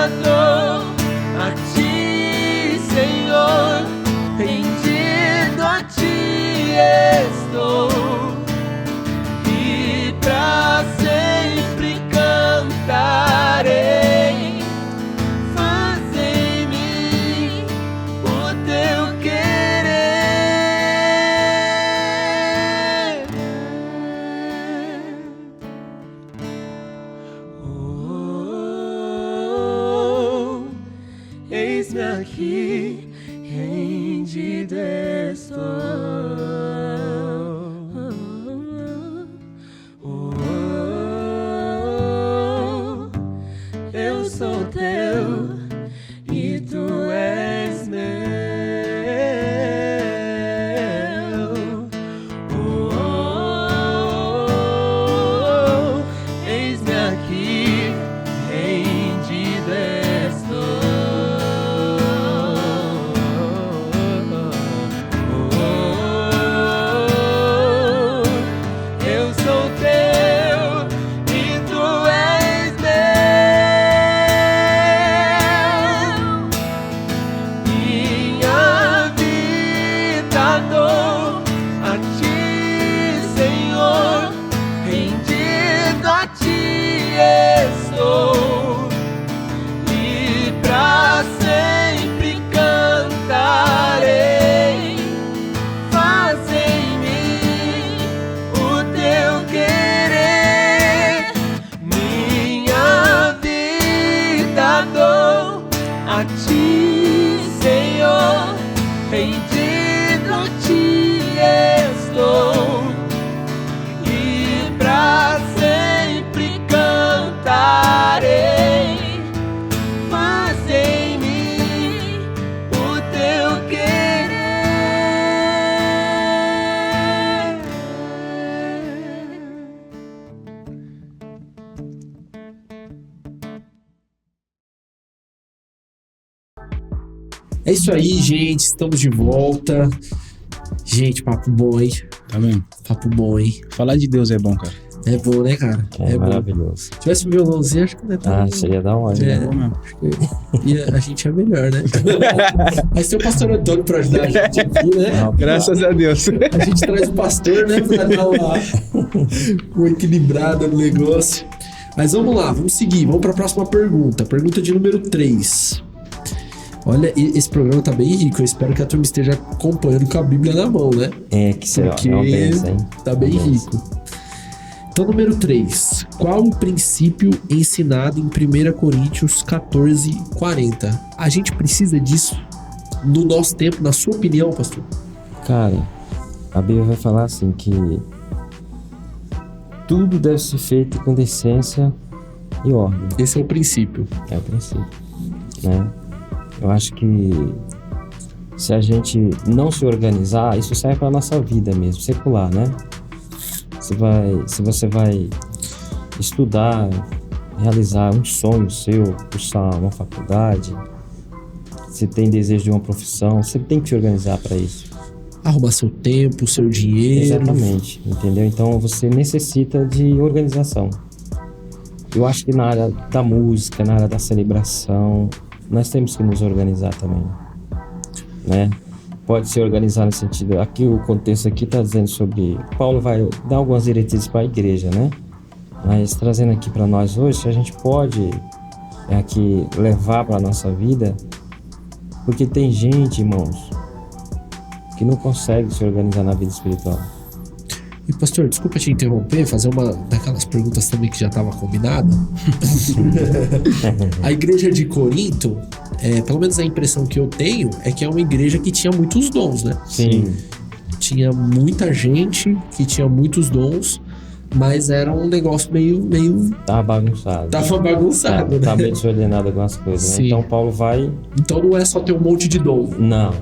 a ti, Senhor, rendido a ti estou, e pra sempre cantarei. Faz em mim o teu querer. Eis-me aqui, rendido estou. Eu sou teu e tu és meu. Eis-me aqui, rendido estou. Eu sou teu e tu és meu. Minha vida dou a ti, Senhor, rendido a ti estou, e pra sempre cantarei. Faz em mim o teu querer. Minha vida dou a ti, Senhor, rendido a ti estou, e pra sempre cantarei. Faz em mim o teu querer. É isso aí, gente. Estamos de volta. Gente, papo bom, hein? Tá vendo? Papo bom, hein? Falar de Deus é bom, cara. É bom, né, cara? É bom. maravilhoso. Se tivesse um violãozinho, acho que não é tão... Seria da hora. É. né? Bom mesmo. E a gente é melhor, né? Mas tem o pastor Antônio pra ajudar a gente aqui, né? Graças a Deus. A gente traz o pastor, né? Pra dar uma equilibrada no negócio. Mas vamos lá, vamos seguir. Vamos pra próxima pergunta. Pergunta de número 3. Olha, esse programa tá bem rico. Eu espero que a turma esteja acompanhando com a Bíblia na mão, né? Que será Porque uma benção, hein? tá bem Uma benção. rico. Então, número 3. Qual o princípio ensinado em 1 Coríntios 14:40? A gente precisa disso no nosso tempo, na sua opinião, pastor? Cara, a Bíblia vai falar assim que tudo deve ser feito com decência e ordem. Esse é o princípio. É o princípio, né? Eu acho que se a gente não se organizar, isso serve para nossa vida mesmo, secular, né? Se você vai estudar, realizar um sonho seu, cursar uma faculdade, você tem desejo de uma profissão, você tem que se organizar para isso. Arrumar seu tempo, seu dinheiro. Exatamente, entendeu? Então você necessita de organização. Eu acho que na área da música, na área da celebração, nós temos que nos organizar também, né? Pode se organizar no sentido... Aqui o contexto aqui está dizendo sobre... Paulo vai dar algumas diretrizes para a igreja, né? Mas trazendo aqui para nós hoje, a gente pode aqui levar para a nossa vida, porque tem gente, irmãos, que não consegue se organizar na vida espiritual. E pastor, desculpa te interromper, fazer uma daquelas perguntas também que já estava combinada. A igreja de Corinto, pelo menos a impressão que eu tenho, é que é uma igreja que tinha muitos dons, né? Sim. Tinha muita gente que tinha muitos dons, mas era um negócio meio Tá bagunçado. tava bagunçado, Tá né? bem desordenado algumas coisas, né? Sim. Então Paulo vai... Então não é só ter um monte de dom. Não.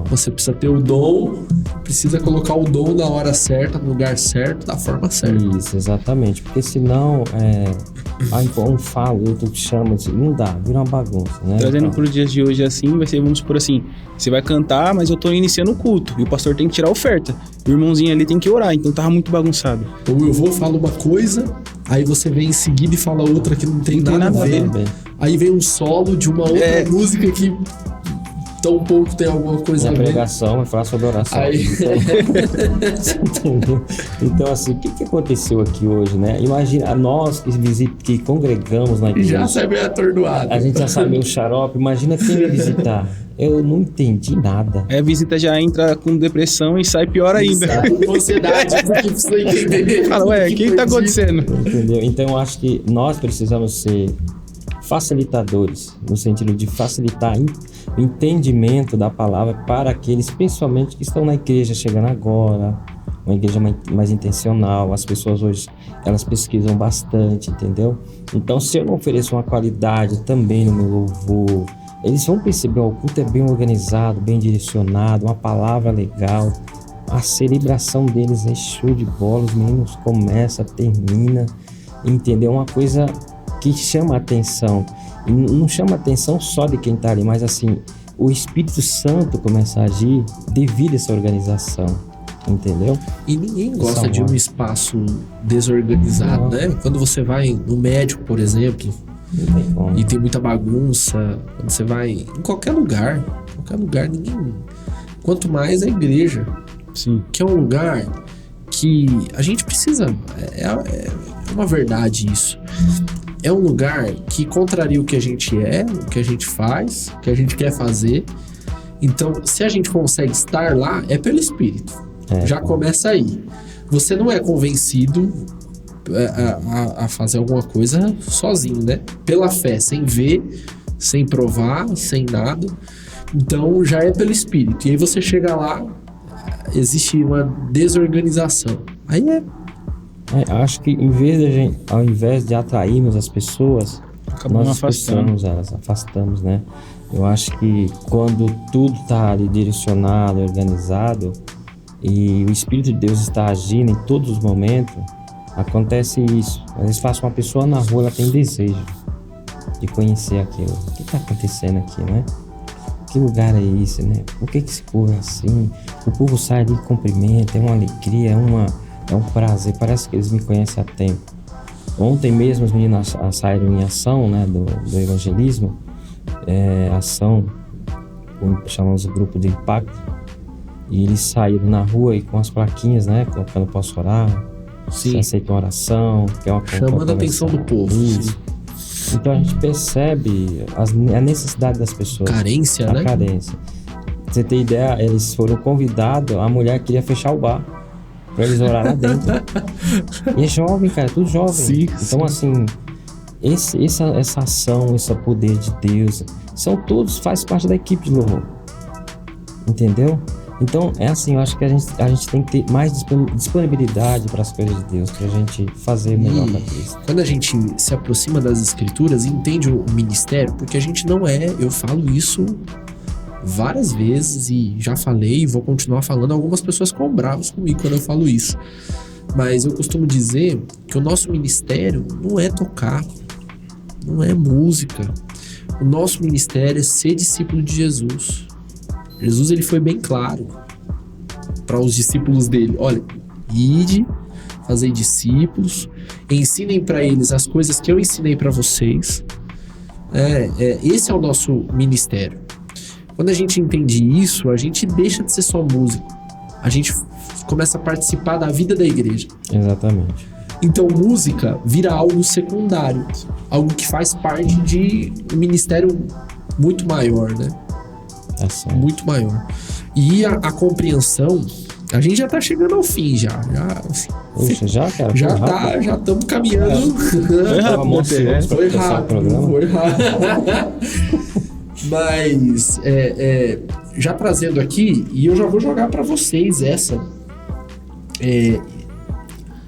Você precisa ter o dom, precisa colocar o dom na hora certa, no lugar certo, da forma certa. Isso, exatamente. Porque senão, aí um fala, outro chama, não dá, vira uma bagunça, né? Trazendo Então, para os dias de hoje assim, vai ser, vamos supor assim, você vai cantar, mas eu tô iniciando o culto, e o pastor tem que tirar a oferta. O irmãozinho ali tem que orar, então tava muito bagunçado. Ou eu vou, falo uma coisa, Aí você vem em seguida e fala outra que não tem nada a ver. Aí vem um solo de uma outra música que tão pouco tem alguma coisa a a ver. pregação vai falar sobre oração. Aí... Entendeu? Então, assim, o que aconteceu aqui hoje, né? Imagina, nós que congregamos na igreja. Já sai meio atordoado. A gente já sabe o xarope. Imagina quem me visitar. Eu não entendi nada. A visita já entra com depressão e sai pior ainda. Sai com ansiedade, porque precisa entender. Fala, ué, o que tá acontecendo? Entendeu? Então, eu acho que nós precisamos ser facilitadores, no sentido de facilitar o entendimento da palavra para aqueles, principalmente, que estão na igreja chegando agora, uma igreja mais intencional. As pessoas hoje, elas pesquisam bastante, entendeu? Então, se eu não ofereço uma qualidade também no meu louvor, eles vão perceber, o culto é bem organizado, bem direcionado, uma palavra legal, a celebração deles é show de bola, os meninos começam, termina, entendeu? Uma coisa que chama a atenção, e não chama a atenção só de quem está ali, mas assim, o Espírito Santo começa a agir devido a essa organização, entendeu? E ninguém gosta de um espaço desorganizado, né? Quando você vai no médico, por exemplo, e tem muita bagunça, quando você vai em qualquer lugar, ninguém... Quanto mais a igreja, Sim. que é um lugar que a gente precisa... É uma verdade isso. É um lugar que contraria o que a gente é, o que a gente faz, o que a gente quer fazer. Então, se a gente consegue estar lá, é pelo Espírito. Já começa aí. Você não é convencido a fazer alguma coisa sozinho, né? Pela fé, sem ver, sem provar, sem nada. Então, já é pelo Espírito. E aí você chega lá, existe uma desorganização. Aí acho que ao invés de atrairmos as pessoas, nós afastamos elas, afastamos, né? Eu acho que quando tudo está ali direcionado, organizado, e o Espírito de Deus está agindo em todos os momentos, acontece isso. Às vezes passa uma pessoa na rua, ela tem desejo de conhecer aquilo. O que está acontecendo aqui, né? Que lugar é esse, né? Por que esse povo é assim? O povo sai ali e cumprimenta, é uma alegria, é um prazer, parece que eles me conhecem há tempo. Ontem mesmo as meninas saíram em ação, né, do evangelismo, ação, chamamos o grupo de impacto, e eles saíram na rua e com as plaquinhas, né, colocando posso orar, se aceitam oração, que é uma chamando a atenção do povo. Então a gente percebe a necessidade das pessoas. Carência, né? A carência. Pra você ter ideia, eles foram convidados, a mulher queria fechar o bar pra eles orar lá dentro. E é jovem, cara, tudo jovem. Sim, então, assim, essa ação, esse poder de Deus, faz parte da equipe de louvor. Entendeu? Então, é assim, eu acho que a gente tem que ter mais disponibilidade para as coisas de Deus, pra gente fazer melhor para Deus. Quando a gente se aproxima das Escrituras e entende o ministério, porque a gente não eu falo isso várias vezes e já falei e vou continuar falando, algumas pessoas ficam bravas comigo quando eu falo isso, mas eu costumo dizer que o nosso ministério não é tocar, não é música, o nosso ministério é ser discípulo de Jesus. Jesus, ele foi bem claro para os discípulos dele: olha, ide, fazei discípulos, ensinem para eles as coisas que eu ensinei para vocês. Esse é o nosso ministério. Quando a gente entende isso, a gente deixa de ser só músico, a gente começa a participar da vida da igreja. Exatamente. Então música vira algo secundário, algo que faz parte de um ministério muito maior, né? Muito maior. E a compreensão, a gente já tá chegando ao fim já. Puxa, já, cara? Já estamos caminhando. Foi rápido. Mas já trazendo aqui, e eu já vou jogar para vocês essa.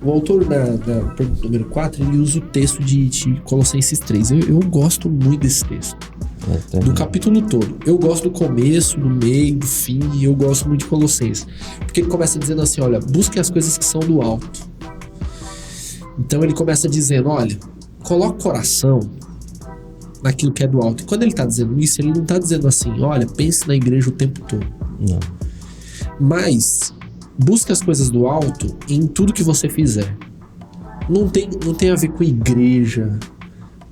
O autor da pergunta número 4, ele usa o texto de Colossenses 3. Eu gosto muito desse texto. Do capítulo todo. Eu gosto do começo, do meio, do fim, e eu gosto muito de Colossenses. Porque ele começa dizendo assim, olha, busquem as coisas que são do alto. Então ele começa dizendo, olha, coloca o coração naquilo que é do alto. E quando ele está dizendo isso, ele não está dizendo assim, olha, pense na igreja o tempo todo. Não. Mas busque as coisas do alto em tudo que você fizer. não tem a ver com igreja,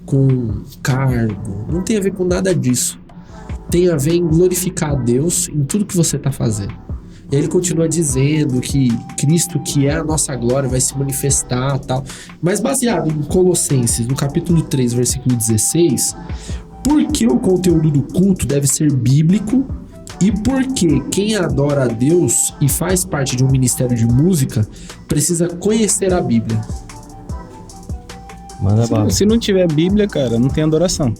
com cargo, não tem a ver com nada disso. Tem a ver em glorificar a Deus em tudo que você está fazendo. E ele continua dizendo que Cristo, que é a nossa glória, vai se manifestar, tal. Mas baseado em Colossenses, no capítulo 3, versículo 16, por que o conteúdo do culto deve ser bíblico e por que quem adora a Deus e faz parte de um ministério de música precisa conhecer a Bíblia? Manda bala. Se não tiver Bíblia, cara, não tem adoração.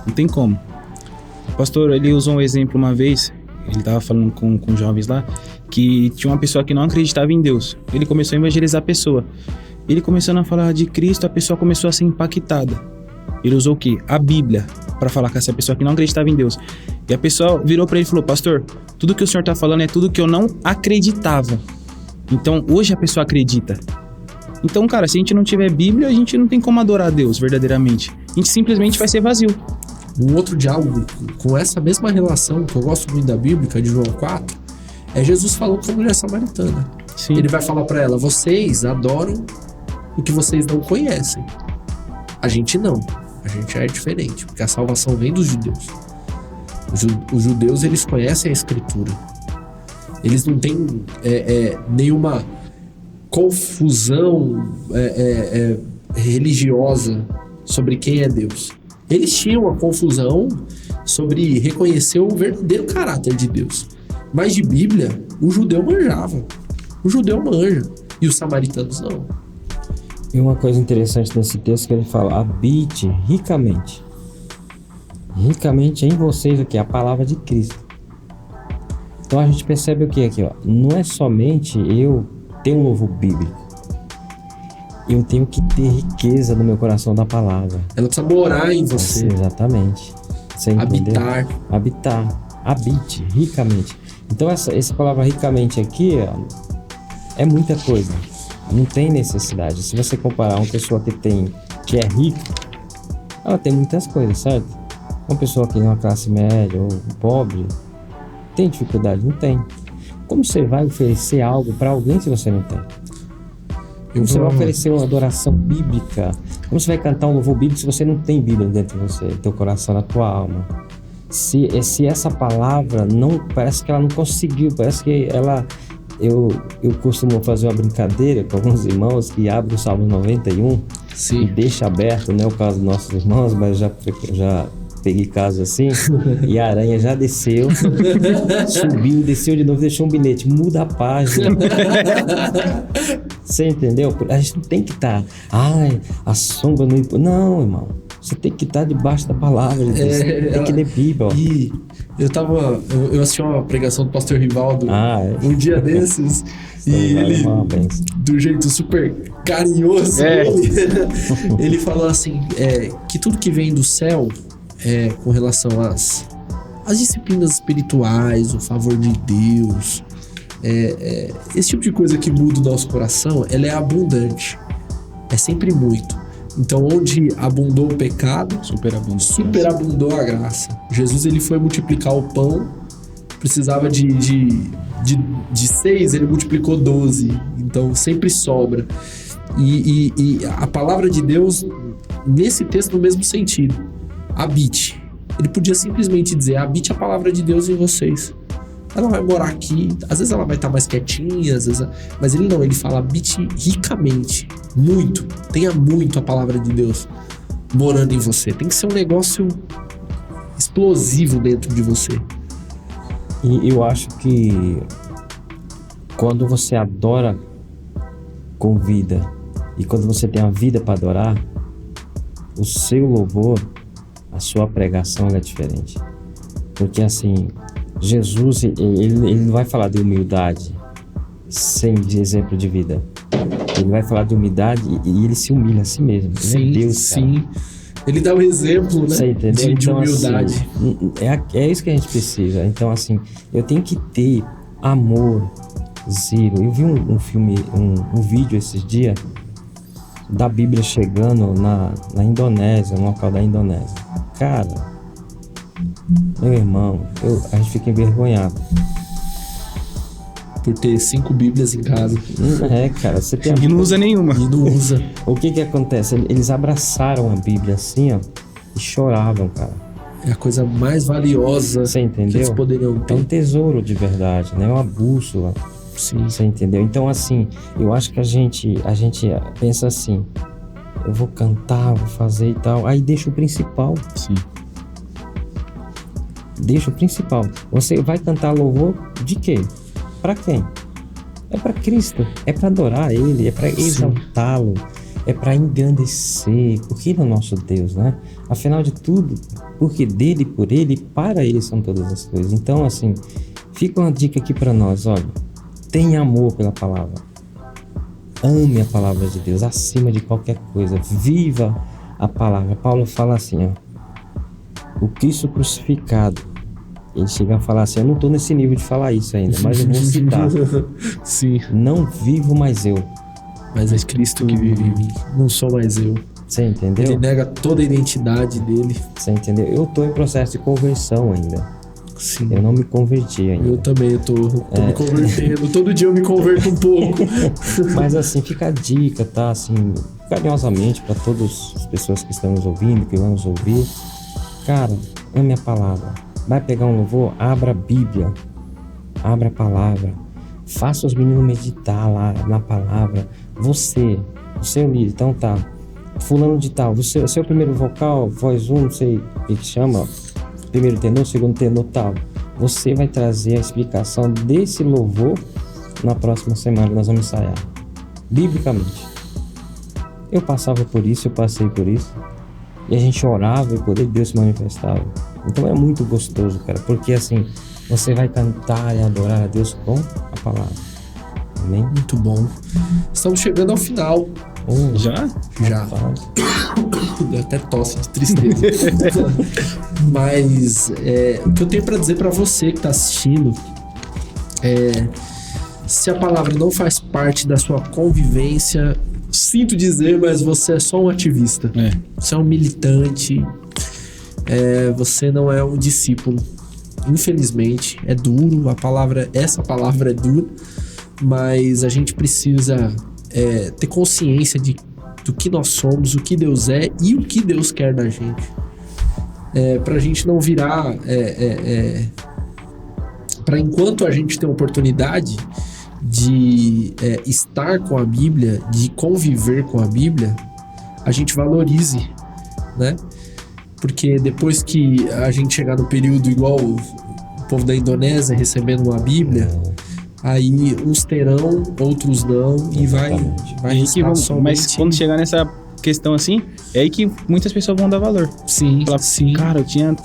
Não tem como. O pastor, ele usou um exemplo uma vez, ele tava falando com jovens lá, que tinha uma pessoa que não acreditava em Deus. Ele começou a evangelizar a pessoa. Ele começando a falar de Cristo, a pessoa começou a ser impactada. Ele usou o quê? A Bíblia, para falar com essa pessoa que não acreditava em Deus. E a pessoa virou para ele e falou: pastor, tudo que o senhor tá falando é tudo que eu não acreditava. Então, hoje a pessoa acredita. Então, cara, se a gente não tiver Bíblia, a gente não tem como adorar a Deus verdadeiramente. A gente simplesmente vai ser vazio. Um outro diálogo com essa mesma relação, que eu gosto muito da Bíblia, de João 4, é Jesus falando com a mulher samaritana. Sim. Ele vai falar para ela: vocês adoram o que vocês não conhecem. A gente não. A gente é diferente, porque a salvação vem dos judeus. Os judeus, eles conhecem a Escritura. Eles não têm nenhuma confusão religiosa sobre quem é Deus. Eles tinham uma confusão sobre reconhecer o verdadeiro caráter de Deus. Mas de Bíblia, o judeu manjava. O judeu manja. E os samaritanos não. E uma coisa interessante nesse texto que ele fala: habite ricamente. Ricamente em vocês, o que? A palavra de Cristo. Então a gente percebe o que aqui, ó? Não é somente eu ter um louvor bíblico. Eu tenho que ter riqueza no meu coração da palavra. Ela precisa morar em você. Exatamente. Você entendeu? Habitar. Habite ricamente. Então essa palavra ricamente aqui, ó, é muita coisa. Não tem necessidade. Se você comparar uma pessoa que é rica, ela tem muitas coisas, certo? Uma pessoa que é uma classe média ou pobre, tem dificuldade? Não tem. Como você vai oferecer algo para alguém se você não tem? Como você vai oferecer uma adoração bíblica? Como você vai cantar um louvor bíblico se você não tem Bíblia dentro de você, no teu coração, na tua alma? Se essa palavra não, parece que ela não conseguiu, parece que ela... Eu costumo fazer uma brincadeira com alguns irmãos que abrem o Salmo 91 Sim. e deixa aberto, né, o caso dos nossos irmãos, mas já peguei casos assim, e a aranha já desceu, subiu, desceu de novo, deixou um bilhete: muda a página. Você entendeu? A gente não tem que estar, a sombra não, irmão. Você tem que estar debaixo da palavra de Deus. Tem que ler Bíblia. E eu assisti uma pregação do pastor Rivaldo um dia desses, e ele, do jeito super carinhoso dele, ele falou assim, que tudo que vem do céu, com relação às disciplinas espirituais, o favor de Deus, esse tipo de coisa que muda o nosso coração, ela é abundante, é sempre muito. Então, onde abundou o pecado, superabundou a graça. Jesus, ele foi multiplicar o pão, precisava de 6, ele multiplicou 12. Então, sempre sobra. E a palavra de Deus, nesse texto, no mesmo sentido: habite. Ele podia simplesmente dizer: habite a palavra de Deus em vocês. Ela vai morar aqui, às vezes ela vai estar mais quietinha, às vezes, mas ele não, ele fala: habite ricamente, muito, tenha muito a palavra de Deus morando em você. Tem que ser um negócio explosivo dentro de você. E eu acho que quando você adora com vida e quando você tem a vida para adorar, o seu louvor, a sua pregação é diferente. Porque assim, Jesus, ele não vai falar de humildade sem exemplo de vida. Ele vai falar de humildade e ele se humilha a si mesmo. Sim, ele é Deus, sim. Ele dá um exemplo, né? Você entendeu? De então, humildade. Assim, é isso que a gente precisa. Então, assim, eu tenho que ter amor, zelo. Eu vi um filme, um vídeo esses dias da Bíblia chegando na Indonésia, no local da Indonésia. Cara, meu irmão, a gente fica envergonhado. por ter 5 Bíblias em casa. Cara, você tem E não usa nenhuma. E não usa. O que acontece? Eles abraçaram a Bíblia assim, ó, e choravam, cara. É a coisa mais valiosa Você que eles entendeu? poderiam É um ter. tesouro de verdade, né? É uma bússola. Sim. Você entendeu? Então, assim, eu acho que a gente pensa assim, eu vou cantar, vou fazer e tal, aí deixa o principal. Sim. Deixa o principal. Você vai cantar louvor de quê? Pra quem? É pra Cristo, é pra adorar Ele, é pra exaltá-lo, é pra engrandecer, porque Ele é o nosso Deus, né? Afinal de tudo, porque dele, por Ele e para Ele são todas as coisas. Então, assim, fica uma dica aqui pra nós, olha, tenha amor pela palavra, ame a palavra de Deus acima de qualquer coisa, viva a palavra. Paulo fala assim, ó, o Cristo crucificado. Ele chega a falar assim, eu não estou nesse nível de falar isso ainda, mas eu vou citar. Sim. Não vivo mais eu. Mas é Cristo que vive em mim. Não sou mais eu. Você Ele entendeu? nega toda a identidade dele. Você entendeu? Eu estou em processo de conversão ainda. Sim. Eu não me converti ainda. Eu também, eu tô me convertendo. Todo dia eu me converto um pouco. Mas assim, fica a dica, tá? Assim, carinhosamente para todas as pessoas que estão nos ouvindo, que vão nos ouvir. Cara, ame a palavra. Vai pegar um louvor? Abra a Bíblia. Abra a palavra. Faça os meninos meditar lá na palavra. Você, o seu líder, então tá. Fulano de tal, você, o seu primeiro vocal, voz 1, não sei o que chama, primeiro tenor, segundo tenor, tal. Você vai trazer a explicação desse louvor na próxima semana, nós vamos ensaiar. Biblicamente. Eu passava por isso, eu passei por isso. E a gente orava e o poder de Deus se manifestava. Então é muito gostoso, cara, porque assim, você vai cantar e adorar a Deus com a palavra. Amém? Muito bom. Estamos chegando ao final. Já? Já. Deu até tosse de tristeza. Mas o que eu tenho pra dizer pra você que tá assistindo é: se a palavra não faz parte da sua convivência, sinto dizer, mas você é só um ativista. Você é um militante. Você não é um discípulo. Infelizmente, é duro. Essa palavra é dura, mas a gente precisa ter consciência do que nós somos, o que Deus é e o que Deus quer da gente. Pra gente não virar... Pra enquanto a gente tem a oportunidade de estar com a Bíblia, de conviver com a Bíblia, a gente valorize, né? Porque depois que a gente chegar no período igual o povo da Indonésia recebendo uma Bíblia, aí uns terão, outros não, e vai Aí que restar vamos, mas quando chegar nessa questão assim, é aí que muitas pessoas vão dar valor. Sim, Falar, sim. cara, eu tinha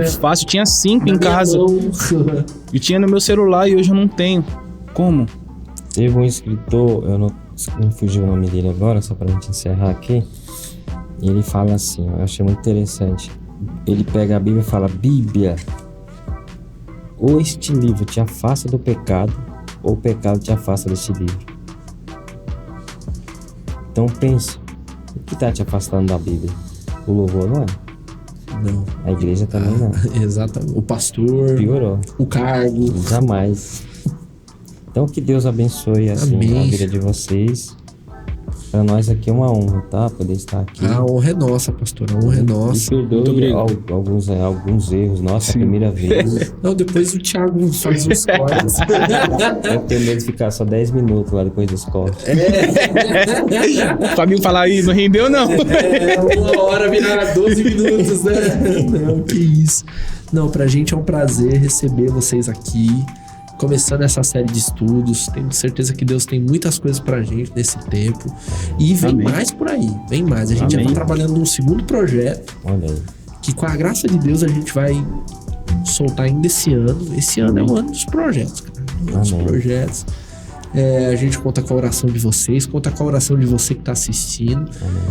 fácil, eu tinha 5 Na em minha casa. mão. Eu tinha no meu celular e hoje eu não tenho. Como? Teve um escritor, eu não me fugiu o nome dele agora, só pra gente encerrar aqui. E ele fala assim, ó, eu achei muito interessante. Ele pega a Bíblia e fala: Bíblia, ou este livro te afasta do pecado, ou o pecado te afasta deste livro. Então pense, o que está te afastando da Bíblia? O louvor não é? Não. A igreja também não. Exatamente. O pastor, Piorou. o cargo. Jamais. Então que Deus abençoe assim Amém. a vida de vocês. Para nós aqui é uma honra, tá? Poder estar aqui. A honra é nossa, pastor. A honra é E nossa. perdoe alguns erros. Nossa, a primeira vez. Não, depois o Thiago faz os cortes. Eu tenho medo de ficar só 10 minutos lá depois dos cortes. O Fabinho falar aí, não rendeu não. Uma hora virar 12 minutos, né? Não, que isso. Não, pra gente é um prazer receber vocês aqui. Começando essa série de estudos, tenho certeza que Deus tem muitas coisas pra gente nesse tempo. E vem Amém. mais por aí, vem mais. A gente já Amém. tá trabalhando num segundo projeto, Olha aí. que com a graça de Deus a gente vai soltar ainda esse ano. Esse ano é o ano dos projetos, cara. O ano dos Amém. projetos. A gente conta com a oração de vocês, conta com a oração de você que tá assistindo. Amém.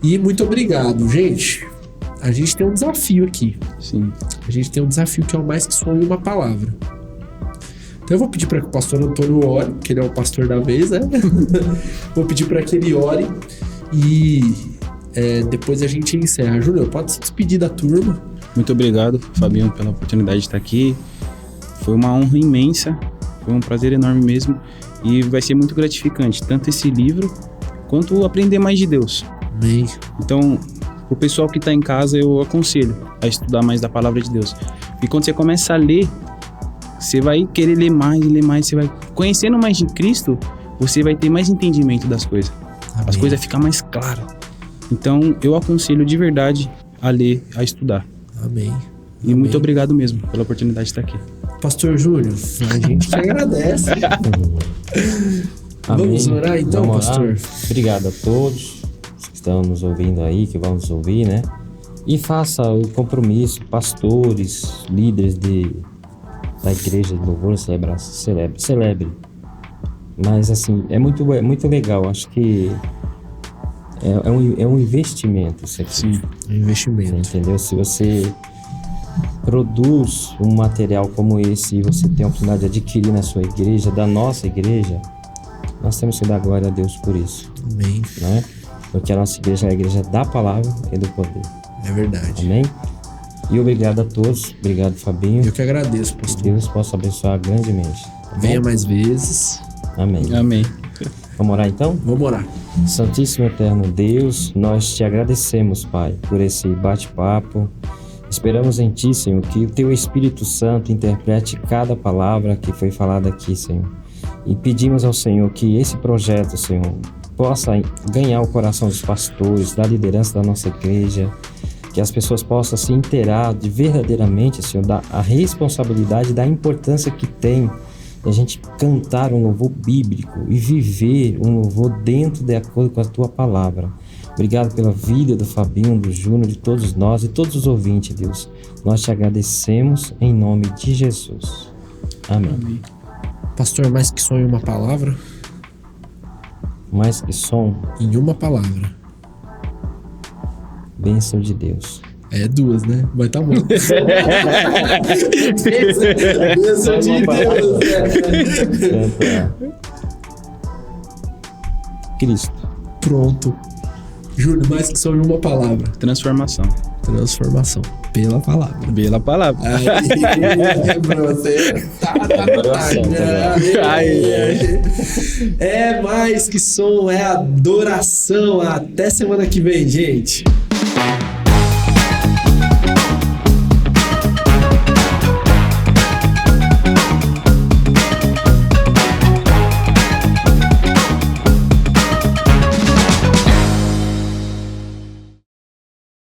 E muito obrigado, gente. A gente tem um desafio aqui. Sim. A gente tem um desafio que é o mais que só uma palavra. Então eu vou pedir para que o pastor Antônio ore, que ele é o pastor da vez, né? Vou pedir para que ele ore e depois a gente encerra. Júnior, pode se despedir da turma. Muito obrigado, Fabinho, pela oportunidade de estar aqui. Foi uma honra imensa Foi um prazer enorme mesmo e vai ser muito gratificante, tanto esse livro quanto aprender mais de Deus. Amém. Então, pro pessoal que tá em casa, eu aconselho a estudar mais da palavra de Deus. E quando você começa a ler, você vai querer ler mais, você vai conhecendo mais de Cristo, você vai ter mais entendimento das coisas. Amém. As coisas ficam mais claras. Então, eu aconselho de verdade a ler, a estudar. Amém. E muito obrigado mesmo pela oportunidade de estar aqui. Pastor Júnior, a gente te agradece. Vamos Amém. orar então, Vamos orar. pastor? Obrigado a todos que estão nos ouvindo aí, que vão nos ouvir, né? E faça o compromisso, pastores, líderes da igreja de louvor, celebre. Mas assim, é muito legal, acho que é um investimento isso aqui. Sim. Um investimento. Entendeu? Se você produz um material como esse e você tem a oportunidade de adquirir na sua igreja, da nossa igreja, nós temos que dar glória a Deus por isso, Amém. né? Porque a nossa igreja é a igreja da palavra e do poder. É verdade. Amém? E obrigado a todos. Obrigado, Fabinho. Eu que agradeço, Que pastor. Deus possa abençoar grandemente. Tá bom? Venha mais vezes. Amém. Amém. Vamos orar então? Vamos orar. Santíssimo Eterno Deus, nós te agradecemos, Pai, por esse bate-papo. Esperamos em Ti, Senhor, que o Teu Espírito Santo interprete cada palavra que foi falada aqui, Senhor. E pedimos ao Senhor que esse projeto, Senhor, possa ganhar o coração dos pastores, da liderança da nossa igreja, que as pessoas possam se inteirar de verdadeiramente, Senhor, a responsabilidade, da importância que tem a gente cantar um louvor bíblico e viver um louvor dentro de acordo com a Tua palavra. Obrigado pela vida do Fabinho, do Júnior, de todos nós e todos os ouvintes, Deus. Nós te agradecemos em nome de Jesus. Amém. Pastor, mais que só em uma palavra? Mais que som, Em uma palavra. bênção de Deus. É duas, né? Vai tá bom. Bênção de Deus. Canta Cristo. Pronto. Júlio, mais que só em uma palavra. Transformação. Transformação. Pela palavra. Pela palavra. Aí, você tá. Aí. É mais que som, é adoração. Até semana que vem, gente.